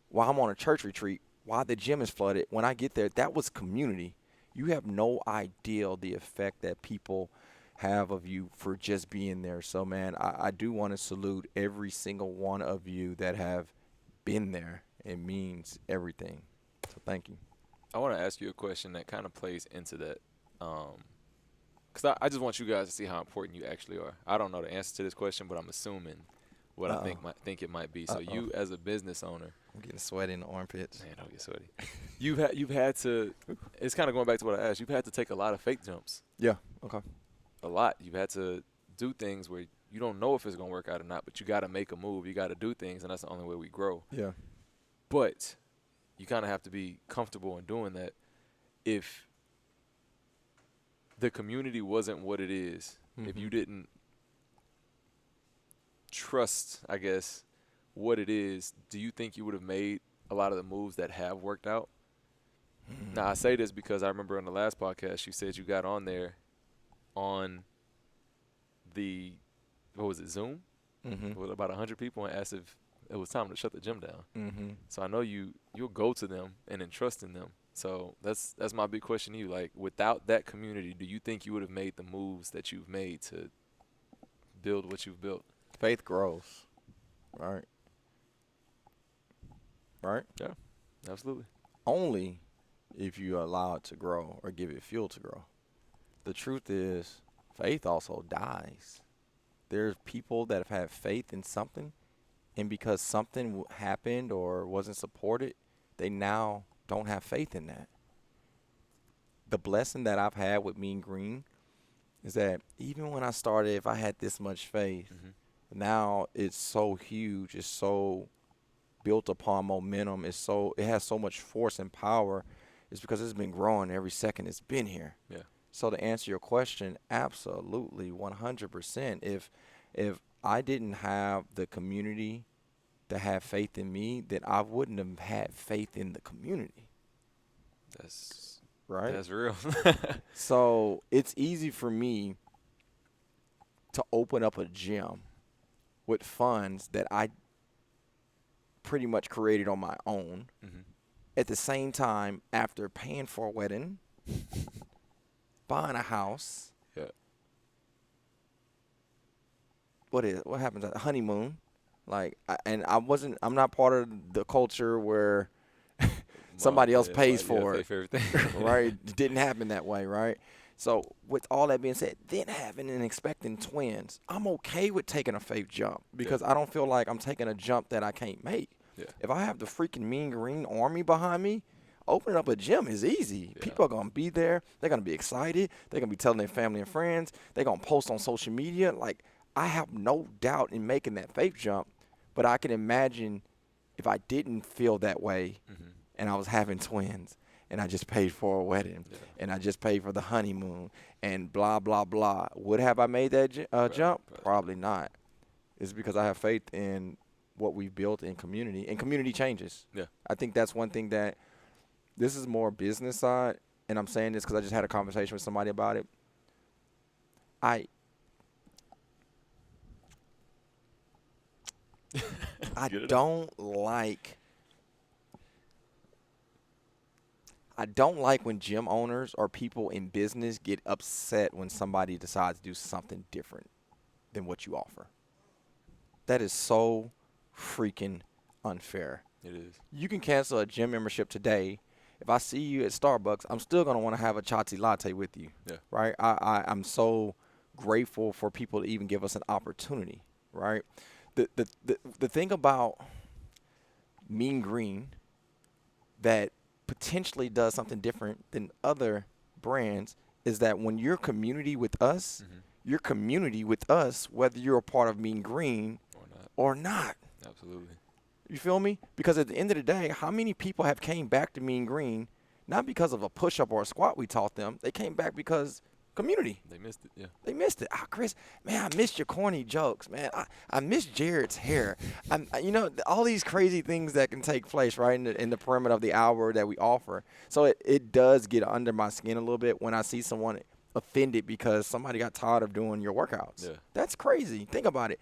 while I'm on a church retreat, while the gym is flooded. When I get there, that was community. You have no idea the effect that people have of you for just being there. So, man, I do want to salute every single one of you that have been there. It means everything. So thank you. I want to ask you a question that kind of plays into that. Because I just want you guys to see how important you actually are. I don't know the answer to this question, but I'm assuming what I think it might be. So you, as a business owner, I'm getting sweaty in the armpits. man, don't get sweaty. You've had to. It's kind of going back to what I asked. You've had to take a lot of fake jumps. Yeah. Okay. A lot. You've had to do things where you don't know if it's going to work out or not, but you got to make a move. You got to do things, and that's the only way we grow. Yeah. But you kind of have to be comfortable in doing that. If the community wasn't what it is, if you didn't trust, I guess, what it is, do you think you would have made a lot of the moves that have worked out? Now, I say this because I remember on the last podcast you said you got on there on the what was it, Zoom, with about 100 people, and asked if it was time to shut the gym down. So I know you'll go to them and entrust in them. So that's my big question to you. Like, without that community, do you think you would have made the moves that you've made to build what you've built? Faith grows, right? Right? Yeah, absolutely. Only if you allow it to grow or give it fuel to grow. The truth is, faith also dies. There's people that have had faith in something, and because something happened or wasn't supported, they now don't have faith in that. The blessing that I've had with Mean Green is that even when I started, if I had this much faith, now it's so huge, it's so built upon momentum, it has so much force and power. It's because it's been growing every second it's been here. Yeah. So to answer your question, absolutely, 100%. If I didn't have the community to have faith in me, then I wouldn't have had faith in the community. That's right. That's real. So it's easy for me to open up a gym with funds that I pretty much created on my own. At the same time, after paying for a wedding, buying a house. Yeah. What happens at a honeymoon? I'm not part of the culture where somebody else pays for it. Pay for everything. Right? It didn't happen that way, right? So with all that being said, then having and expecting twins, I'm okay with taking a faith jump because I don't feel like I'm taking a jump that I can't make. Yeah. If I have the freaking Mean Green Army behind me, opening up a gym is easy. Yeah. People are going to be there. They're going to be excited. They're going to be telling their family and friends. They're going to post on social media. Like, I have no doubt in making that faith jump, but I can imagine if I didn't feel that way and I was having twins and I just paid for a wedding and I just paid for the honeymoon and blah, blah, blah. Would have I made that jump? Probably not. It's because I have faith in what we've built in community, and community changes. Yeah. I think that's one thing that this is more business side, and I'm saying this because I just had a conversation with somebody about it. I don't like when gym owners or people in business get upset when somebody decides to do something different than what you offer. That is so freaking unfair. It is. You can cancel a gym membership today. If I see you at Starbucks, I'm still going to want to have a chai latte with you. Yeah. Right? I'm so grateful for people to even give us an opportunity. Right? The thing about Mean Green that potentially does something different than other brands is that when you're community with us, you're community with us whether you're a part of Mean Green or not. Absolutely. You feel me? Because at the end of the day, how many people have came back to Mean Green not because of a push-up or a squat we taught them? They came back because community. They missed it, yeah. They missed it. Chris, man, I missed your corny jokes, man. I missed Jared's hair. All these crazy things that can take place, right, in the perimeter of the hour that we offer. So it does get under my skin a little bit when I see someone offended because somebody got tired of doing your workouts. Yeah. That's crazy. Think about it.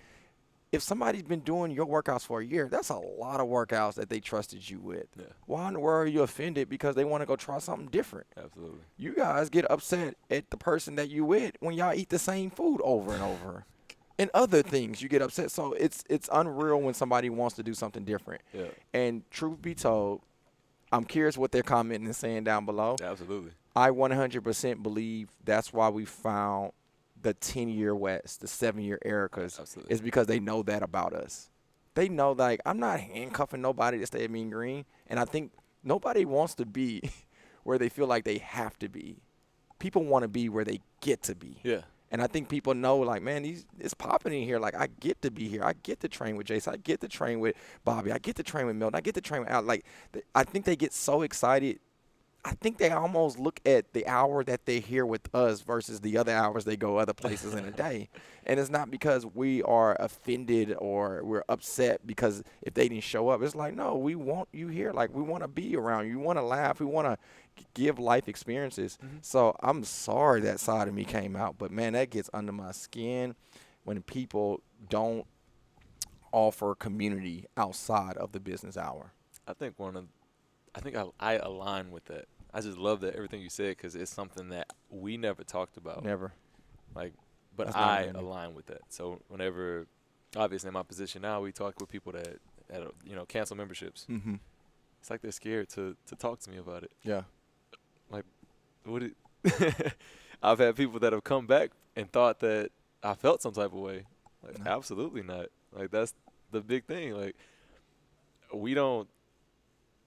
If somebody's been doing your workouts for a year, that's a lot of workouts that they trusted you with. Yeah. Why in the world are you offended because they want to go try something different? Absolutely. You guys get upset at the person that you with when y'all eat the same food over and over. And other things you get upset. So it's unreal when somebody wants to do something different. Yeah. And truth be told, I'm curious what they're commenting and saying down below. Absolutely. I 100% believe that's why we found the 10-year West, the 7-year Ericas, Absolutely. is because they know that about us. They know, like, I'm not handcuffing nobody to stay at Mean Green, and I think nobody wants to be where they feel like they have to be. People want to be where they get to be. Yeah. And I think people know, like, man, it's popping in here. Like, I get to be here. I get to train with Jason. I get to train with Bobby. I get to train with Milton. I get to train with Al. Like, I think they get so excited I think they almost look at the hour that they're here with us versus the other hours they go other places in a day. And it's not because we are offended or we're upset because if they didn't show up. It's like, no, we want you here. Like, we want to be around you. We want to laugh. We want to give life experiences. So I'm sorry that side of me came out. But, man, that gets under my skin when people don't offer community outside of the business hour. I think I align with that. I just love that everything you said because it's something that we never talked about. Never. Like, but That's I never align with that. So whenever, obviously in my position now, we talk with people that cancel memberships. Mm-hmm. It's like they're scared to talk to me about it. Yeah. Like, I've had people that have come back and thought that I felt some type of way. Like, No. absolutely not. Like, that's the big thing. Like, we don't.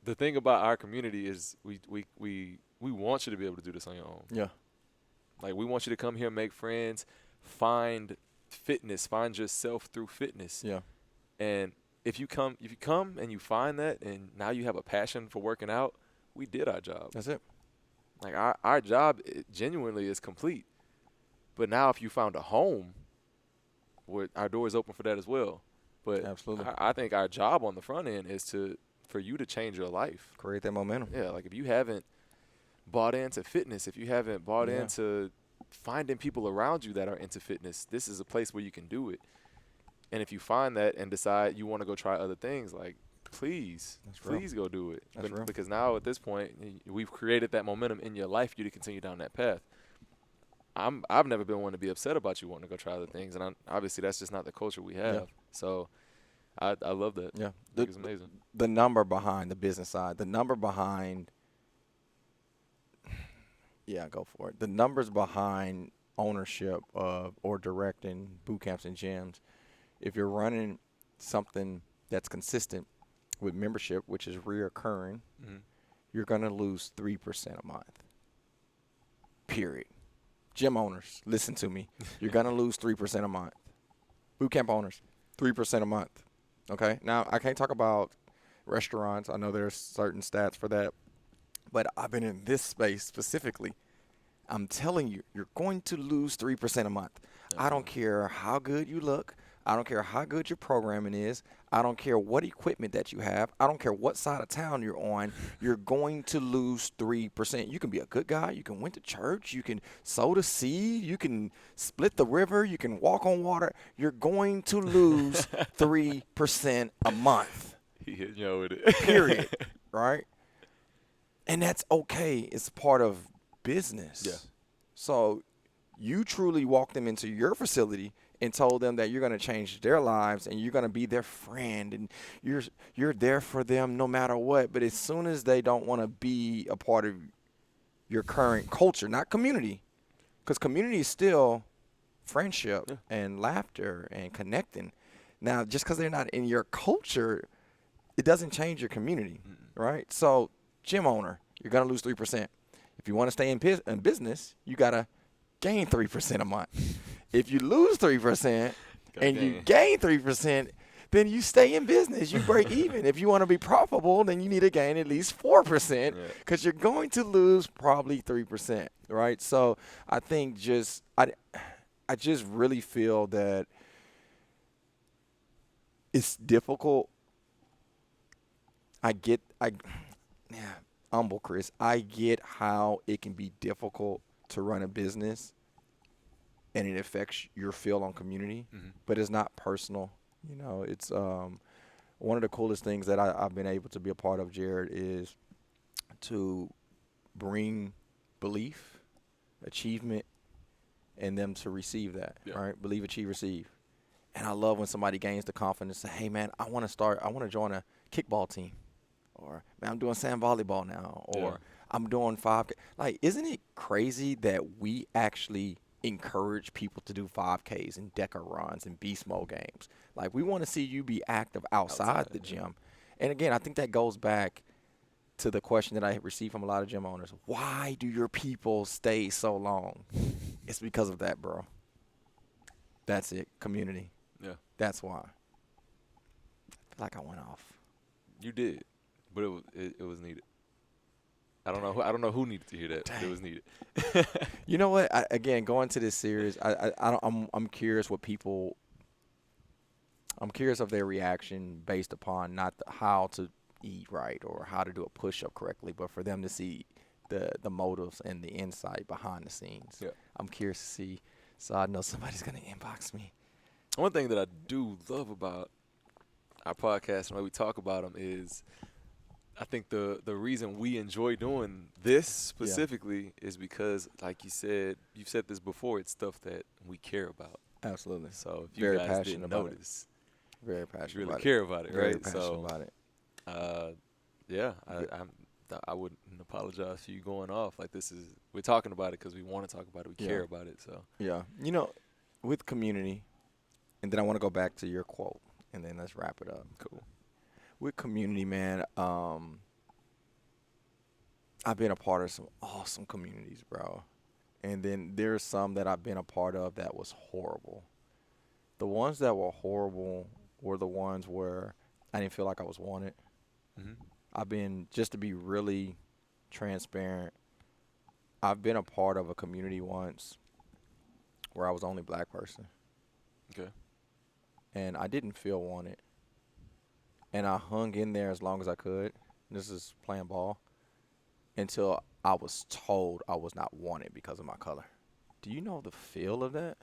The thing about our community is we want you to be able to do this on your own. Yeah. Like, we want you to come here, make friends, find fitness, find yourself through fitness. Yeah. And if you come and you find that, and now you have a passion for working out, we did our job. That's it. Like, our job genuinely is complete. But now if you found a home, our door is open for that as well. But Absolutely. I think our job on the front end is for you to change your life. Create that momentum. Yeah, like if you haven't bought into fitness, if you haven't bought Yeah. into finding people around you that are into fitness, this is a place where you can do it. And if you find that and decide you want to go try other things, like, please go do it. That's real. Because now at this point, we've created that momentum in your life for you to continue down that path. I've never been one to be upset about you wanting to go try other things, and obviously that's just not the culture we have. Yeah. So I love that. Yeah. I think it's amazing. The number behind the business side, the number behind, yeah, go for it. The numbers behind ownership of or directing boot camps and gyms, if you're running something that's consistent with membership, which is reoccurring, you're going to lose 3% a month. Period. Gym owners, listen to me. You're going to lose 3% a month. Boot camp owners, 3% a month. Okay? Now, I can't talk about restaurants. I know there's certain stats for that. But I've been in this space specifically. I'm telling you, you're going to lose 3% a month. I don't care how good you look. I don't care how good your programming is. I don't care what equipment that you have. I don't care what side of town you're on. You're going to lose 3%. You can be a good guy. You can went to church. You can sow the seed. You can split the river. You can walk on water. You're going to lose 3% a month. He hit you with it. Period. Right? And that's okay. It's part of business. Yeah. So you truly walked them into your facility and told them that you're going to change their lives and you're going to be their friend and you're there for them no matter what. But as soon as they don't want to be a part of your current culture, not community, because community is still friendship and laughter and connecting. Now, just because they're not in your culture, it doesn't change your community, right? So, gym owner, you're going to lose 3%. If you want to stay in business, you got to gain 3% a month. If you lose 3% and you gain 3%, then you stay in business. You break even. If you want to be profitable, then you need to gain at least 4% because you're going to lose probably 3%, right? So I think I just really feel that it's difficult. Humble Chris, I get how it can be difficult to run a business and it affects your feel on community, but it's not personal. You know, it's one of the coolest things that I've been able to be a part of, Jared, is to bring belief, achievement, and them to receive that, right? Believe, achieve, receive. And I love when somebody gains the confidence to say, hey, man, I want to join a kickball team. Or, man, I'm doing sand volleyball now. Or I'm doing 5K. Like, isn't it crazy that we actually encourage people to do 5Ks and DECA runs and beast mode games? Like, we want to see you be active outside the gym. And, again, I think that goes back to the question that I received from a lot of gym owners. Why do your people stay so long? It's because of that, bro. That's it. Community. Yeah. That's why. I feel like I went off. You did, but it was needed. I don't know who needed to hear that. But it was needed. You know what? Again, going to this series, I'm curious what people. I'm curious of their reaction based upon not how to eat right or how to do a push-up correctly, but for them to see the motives and the insight behind the scenes. Yeah. I'm curious to see, so I know somebody's gonna inbox me. One thing that I do love about our podcast and the way we talk about them is, I think the reason we enjoy doing this specifically is because, like you said, you've said this before, it's stuff that we care about. Absolutely. So if you Very guys passionate didn't about it. notice, Very you passionate really about care about it, Very right? passionate So, about it. yeah, I wouldn't apologize for you going off. Like, we're talking about it because we want to talk about it. We care about it. So Yeah. You know, with community, and then I want to go back to your quote, and then let's wrap it up. cool. With community, man, I've been a part of some awesome communities, bro. And then there's some that I've been a part of that was horrible. The ones that were horrible were the ones where I didn't feel like I was wanted. Mm-hmm. I've been, just to be really transparent, I've been a part of a community once where I was the only black person. Okay. And I didn't feel wanted. And I hung in there as long as I could. This is playing ball. Until I was told I was not wanted because of my color. Do you know the feel of that?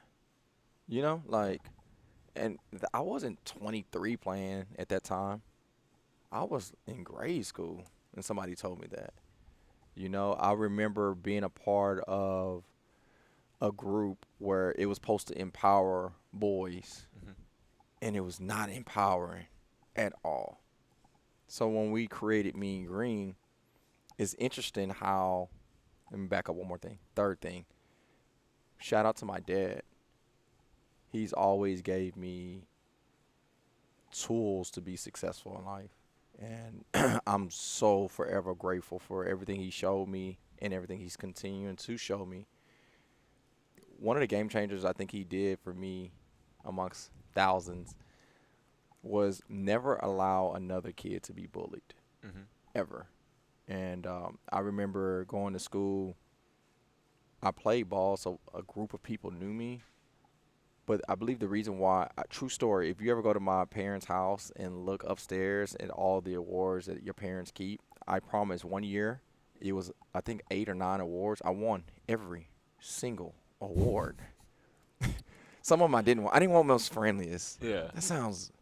You know, like, and I wasn't 23 playing at that time. I was in grade school, and somebody told me that. You know, I remember being a part of a group where it was supposed to empower boys, Mm-hmm. and it was not empowering at all. So when we created Mean Green, it's interesting how, let me back up one more thing. Third thing, shout out to my dad. He's always gave me tools to be successful in life. And I'm so forever grateful for everything he showed me and everything he's continuing to show me. One of the game changers I think he did for me, amongst thousands, was never allow another kid to be bullied, Mm-hmm. ever. And I remember going to school. I played ball, so a group of people knew me. But I believe the reason why, true story, if you ever go to my parents' house and look upstairs at all the awards that your parents keep, I promise one year, it was, I think, 8 or 9 awards. I won every single award. Some of them I didn't want. I didn't want most friendliest. Yeah. That sounds,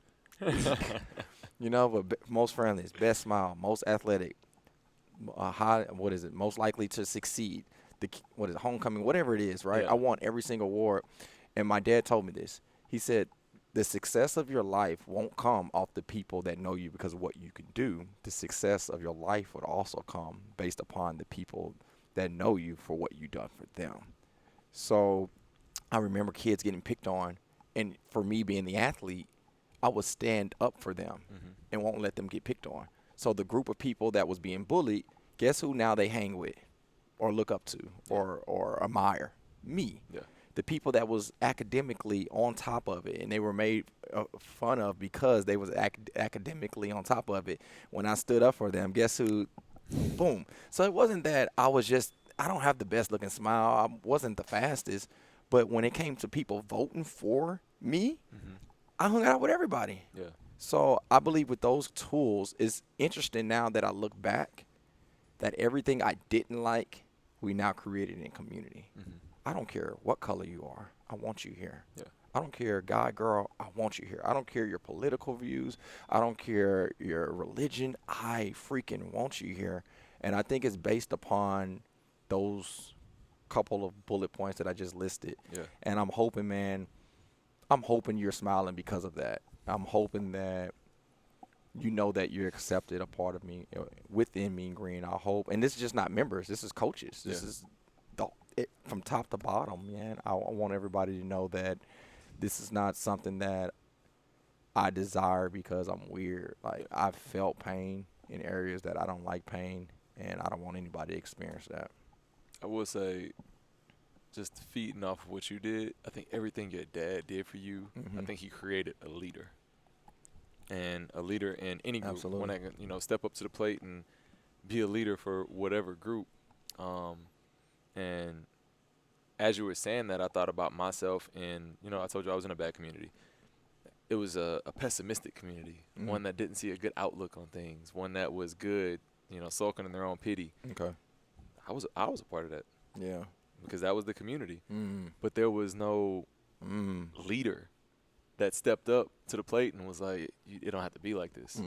you know, but most friendliest, best smile, most athletic, most likely to succeed, homecoming, whatever it is, right? Yeah. I want every single award. And my dad told me this. He said, the success of your life won't come off the people that know you because of what you can do. The success of your life would also come based upon the people that know you for what you done for them. So I remember kids getting picked on, and for me being the athlete, I would stand up for them Mm-hmm. and won't let them get picked on. So the group of people that was being bullied, guess who now they hang with or look up to or admire? Me. Yeah. The people that was academically on top of it, and they were made fun of because they was academically on top of it. When I stood up for them, guess who? Boom. So it wasn't that I don't have the best looking smile. I wasn't the fastest. But when it came to people voting for me, Mm-hmm. I hung out with everybody. Yeah. So I believe with those tools, it's interesting now that I look back that everything I didn't like, we now created in community. Mm-hmm. I don't care what color you are. I want you here. Yeah. I don't care, guy, girl. I want you here. I don't care your political views. I don't care your religion. I freaking want you here. And I think it's based upon those couple of bullet points that I just listed. Yeah. And I'm hoping, man, you're smiling because of that. I'm hoping that you know that you're accepted a part of me, within Mean Green. I hope. And this is just not members. This is coaches. This is from top to bottom, man. I want everybody to know that this is not something that I desire because I'm weird. Like, I've felt pain in areas that I don't like pain, and I don't want anybody to experience that. I will say, just feeding off of what you did, I think everything your dad did for you, I think he created a leader. And a leader in any group, Absolutely. one that can, step up to the plate and be a leader for whatever group. And as you were saying that, I thought about myself, and I told you I was in a bad community. It was a pessimistic community, one that didn't see a good outlook on things, one that was good, sulking in their own pity. Okay. I was a part of that. Yeah. Because that was the community. But there was no leader that stepped up to the plate and was like, it don't have to be like this.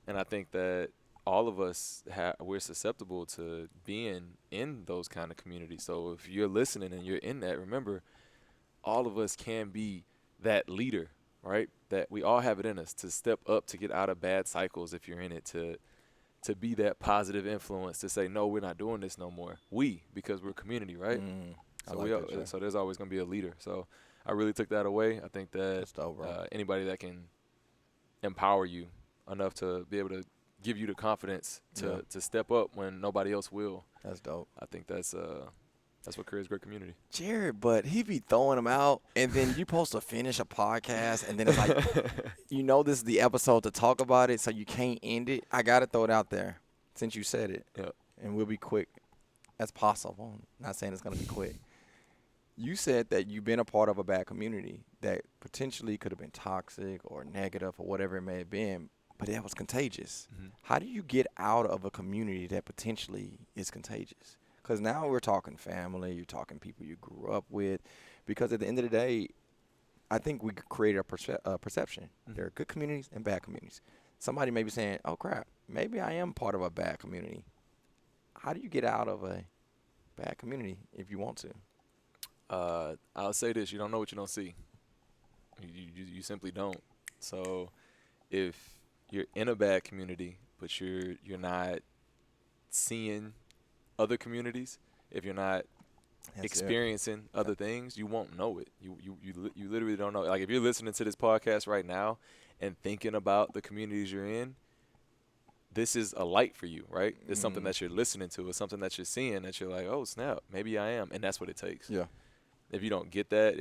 And I think that all of us, we're susceptible to being in those kind of communities. So if you're listening and you're in that, remember, all of us can be that leader, right? That we all have it in us to step up, to get out of bad cycles if you're in it, to be that positive influence, to say, no, we're not doing this no more. Because we're a community, right? So there's always going to be a leader. So I really took that away. I think that anybody that can empower you enough to be able to give you the confidence to step up when nobody else will. That's dope. I think that's what creates great community. Jared, but he be throwing them out, and then you supposed to finish a podcast, and then it's like, this is the episode to talk about it, so you can't end it. I got to throw it out there since you said it, and we'll be quick as possible. I'm not saying it's going to be quick. You said that you've been a part of a bad community that potentially could have been toxic or negative or whatever it may have been, but that was contagious. How do you get out of a community that potentially is contagious? Because now we're talking family, you're talking people you grew up with. Because at the end of the day, I think we create a perception. There are good communities and bad communities. Somebody may be saying, oh, crap, maybe I am part of a bad community. How do you get out of a bad community if you want to? I'll say this. You don't know what you don't see. You simply don't. So if you're in a bad community, but you're not seeing other communities, if you're not experiencing other things, you won't know it. You literally don't know. Like if you're listening to this podcast right now and thinking about the communities you're in, this is a light for you, right? It's something that you're listening to. It's something that you're seeing that you're like, oh, snap, maybe I am. And that's what it takes. Yeah. If you don't get that,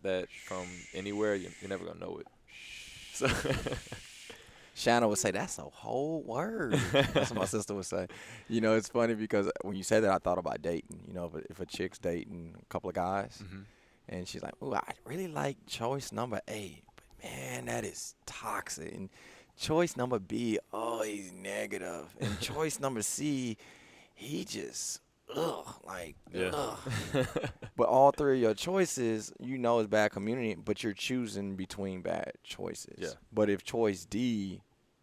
that from anywhere, you're never going to know it. So Shanna would say, that's a whole word. That's what my sister would say. It's funny because when you said that, I thought about dating. If a chick's dating a couple of guys, and she's like, ooh, I really like choice number A, but man, that is toxic. And choice number B, oh, he's negative. And choice number C, he just, ugh. But all three of your choices, is bad community, but you're choosing between bad choices. Yeah. But if choice D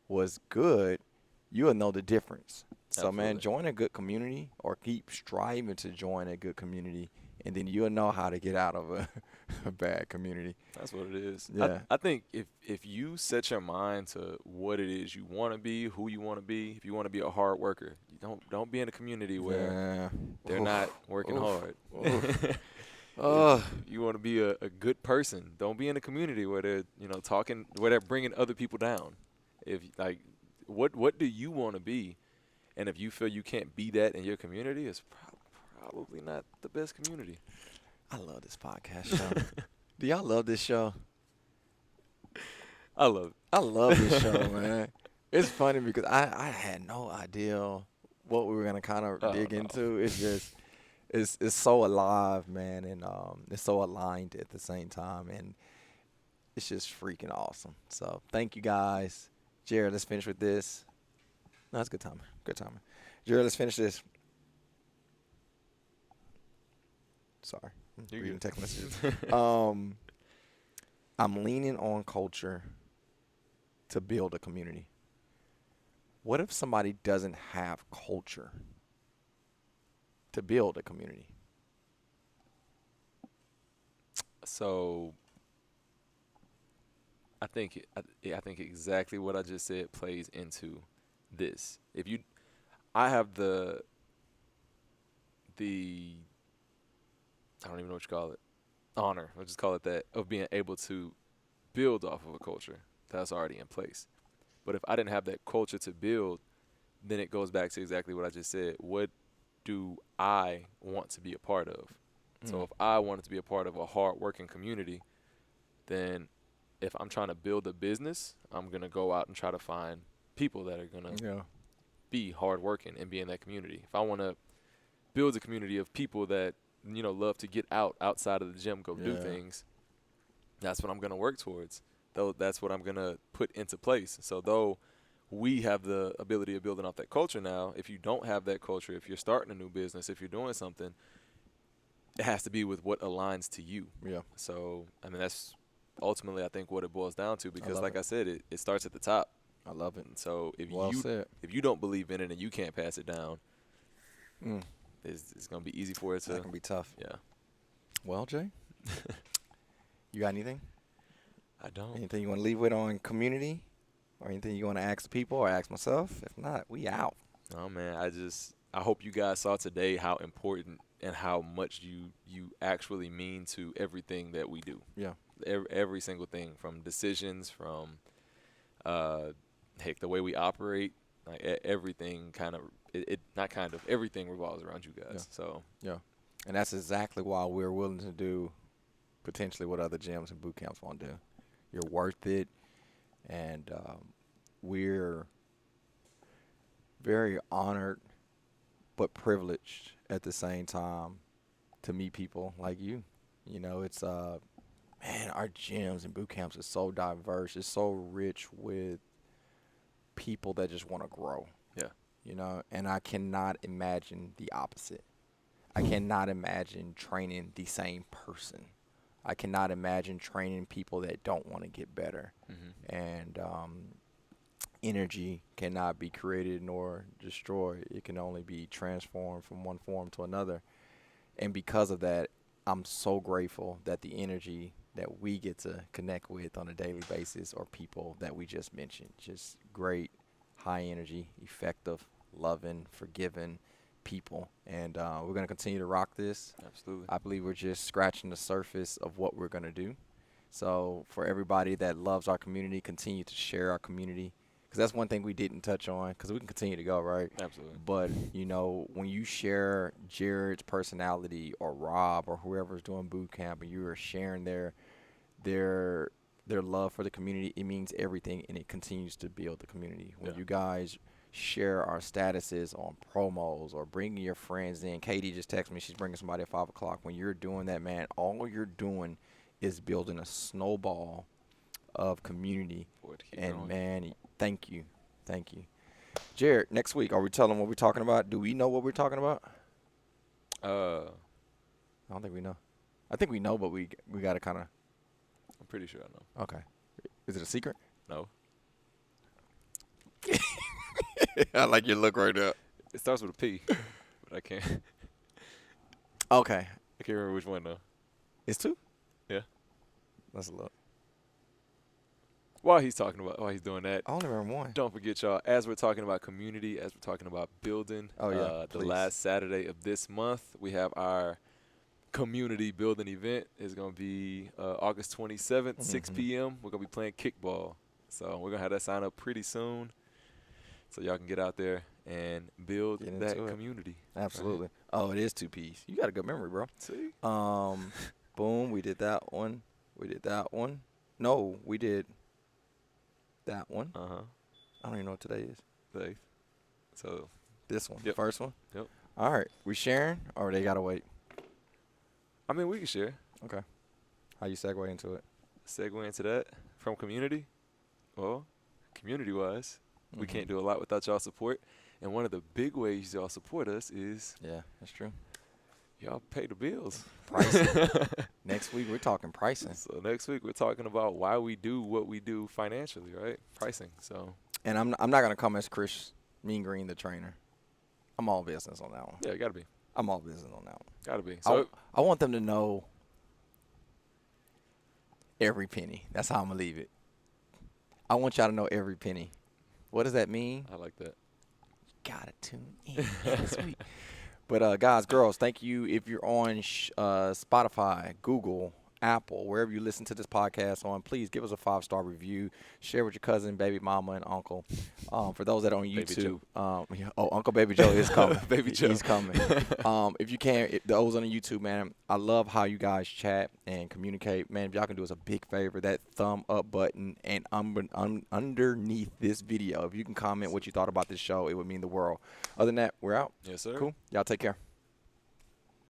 was good, you'll know the difference. So, man, join a good community or keep striving to join a good community, and then you'll know how to get out of a bad community. That's what it is. Yeah. I think if you set your mind to what it is you want to be, who you want to be, if you want to be a hard worker, don't be in a community where they're not working hard. You want to be a good person. Don't be in a community where they're where they're bringing other people down. If what do you want to be? And if you feel you can't be that in your community, it's probably not the best community. I love this podcast show. Do y'all love this show? I love it. I love this show, man. It's funny because I had no idea what we were gonna kind of dig into. It's just it's so alive, man, and it's so aligned at the same time, and it's just freaking awesome. So thank you guys. Jared, let's finish with this. No, it's good timing. Good timing. Jared, let's finish this. Sorry. You're reading good. text messages. I'm leaning on culture to build a community. What if somebody doesn't have culture to build a community? So I think exactly what I just said plays into this. I have the I don't even know what you call it, honor, we'll just call it that, of being able to build off of a culture that's already in place. But if I didn't have that culture to build, then it goes back to exactly what I just said. What do I want to be a part of? So if I wanted to be a part of a hard-working community, then if I'm trying to build a business, I'm going to go out and try to find people that are going to be hardworking and be in that community. If I want to build a community of people that, love to get outside of the gym, go do Yeah. things, that's what I'm going to work towards. Though that's what I'm going to put into place. So though we have the ability of building off that culture now, if you don't have that culture, if you're starting a new business, if you're doing something, it has to be with what aligns to you. Yeah. So, I mean, that's ultimately, I think, what it boils down to, because love like it. I said, it starts at the top. I love it. And so if Well said. if you don't believe in it and you can't pass it down, Mm, it's going to be easy for it to. that can be tough. Yeah. Well, Jay, you got anything? I don't. Anything you want to leave with on community? Or anything you want to ask the people or ask myself? If not, we out. Oh, man, I hope you guys saw today how important and how much you actually mean to everything that we do. Yeah. Every single thing, from decisions, from the way we operate, like everything everything revolves around you guys. Yeah. So Yeah. And that's exactly why we're willing to do potentially what other gyms and boot camps won't do. You're worth it. And we're very honored but privileged at the same time to meet people like you. It's man, our gyms and boot camps is so diverse. It's so rich with people that just want to grow. yeah. And I cannot imagine the opposite. I cannot imagine training the same person. I cannot imagine training people that don't want to get better. Mm-hmm. And energy cannot be created nor destroyed. It can only be transformed from one form to another. And because of that, I'm so grateful that the energy that we get to connect with on a daily basis are people that we just mentioned. Just great, high energy, effective, loving, forgiving people. And we're going to continue to rock this. Absolutely. I believe we're just scratching the surface of what we're going to do. So for everybody that loves our community, continue to share our community. Because that's one thing we didn't touch on, because we can continue to go, right? Absolutely. But, when you share Jared's personality or Rob or whoever's doing boot camp and you are sharing their love for the community, it means everything, and it continues to build the community. When Yeah. you guys share our statuses on promos or bringing your friends in. Katie just texted me. She's bringing somebody at 5 o'clock. When you're doing that, man, all you're doing is building a snowball of community. Forward to keep And, going. man, thank you. Thank you. Jared, next week, are we telling what we're talking about? Do we know what we're talking about? I don't think we know. I think we know, but we got to kind of. I'm pretty sure I know. Okay. Is it a secret? No. I like your look right now. It starts with a P, but I can't Okay. remember which one though. It's 2? Yeah. Let's look. While he's doing that, I only remember 1. don't forget, y'all, as we're talking about community, as we're talking about building, Oh, yeah, the please. last Saturday of this month, we have our community building event. It's going to be August 27th, 6 Mhm. p.m. We're going to be playing kickball. So we're going to have that sign up pretty soon so y'all can get out there and build Get that into it. community. Absolutely. Oh, it is 2 P's. You got a good memory, bro. See? Boom. We did that one. We did that one. No, we did that one. Uh-huh. I don't even know what today is. Safe. So, This one. Yep. The first one? Yep. All right. We sharing or they got to wait? I mean, we can share. Okay. How you segue into it? Segue into that from community. Well, community-wise, we Mhm. can't do a lot without y'all support. And one of the big ways y'all support us is Yeah, that's true. y'all pay the bills. Pricing. Next week, we're talking pricing. So next week we're talking about why we do what we do financially, right? Pricing. So And I'm not going to come as Chris Mean Green, the trainer. I'm all business on that one. yeah, gotta be, I'm all business on that one. gotta be. So I want them to know every penny. That's how I'm going to leave it. I want y'all to know every penny. What does that mean? I like that. Gotta tune in next week. But guys, girls, thank you. If you're on Spotify, Google, Apple, wherever you listen to this podcast on, please give us a 5-star review. Share with your cousin, baby mama, and uncle. For those that are on YouTube, Uncle Baby Joe is coming. Baby Joe. He's coming. If you can, those on the YouTube, man, I love how you guys chat and communicate. Man, if y'all can do us a big favor, that thumb up button, and underneath this video, if you can comment what you thought about this show, it would mean the world. Other than that, we're out. Yes, sir. Cool. Y'all take care.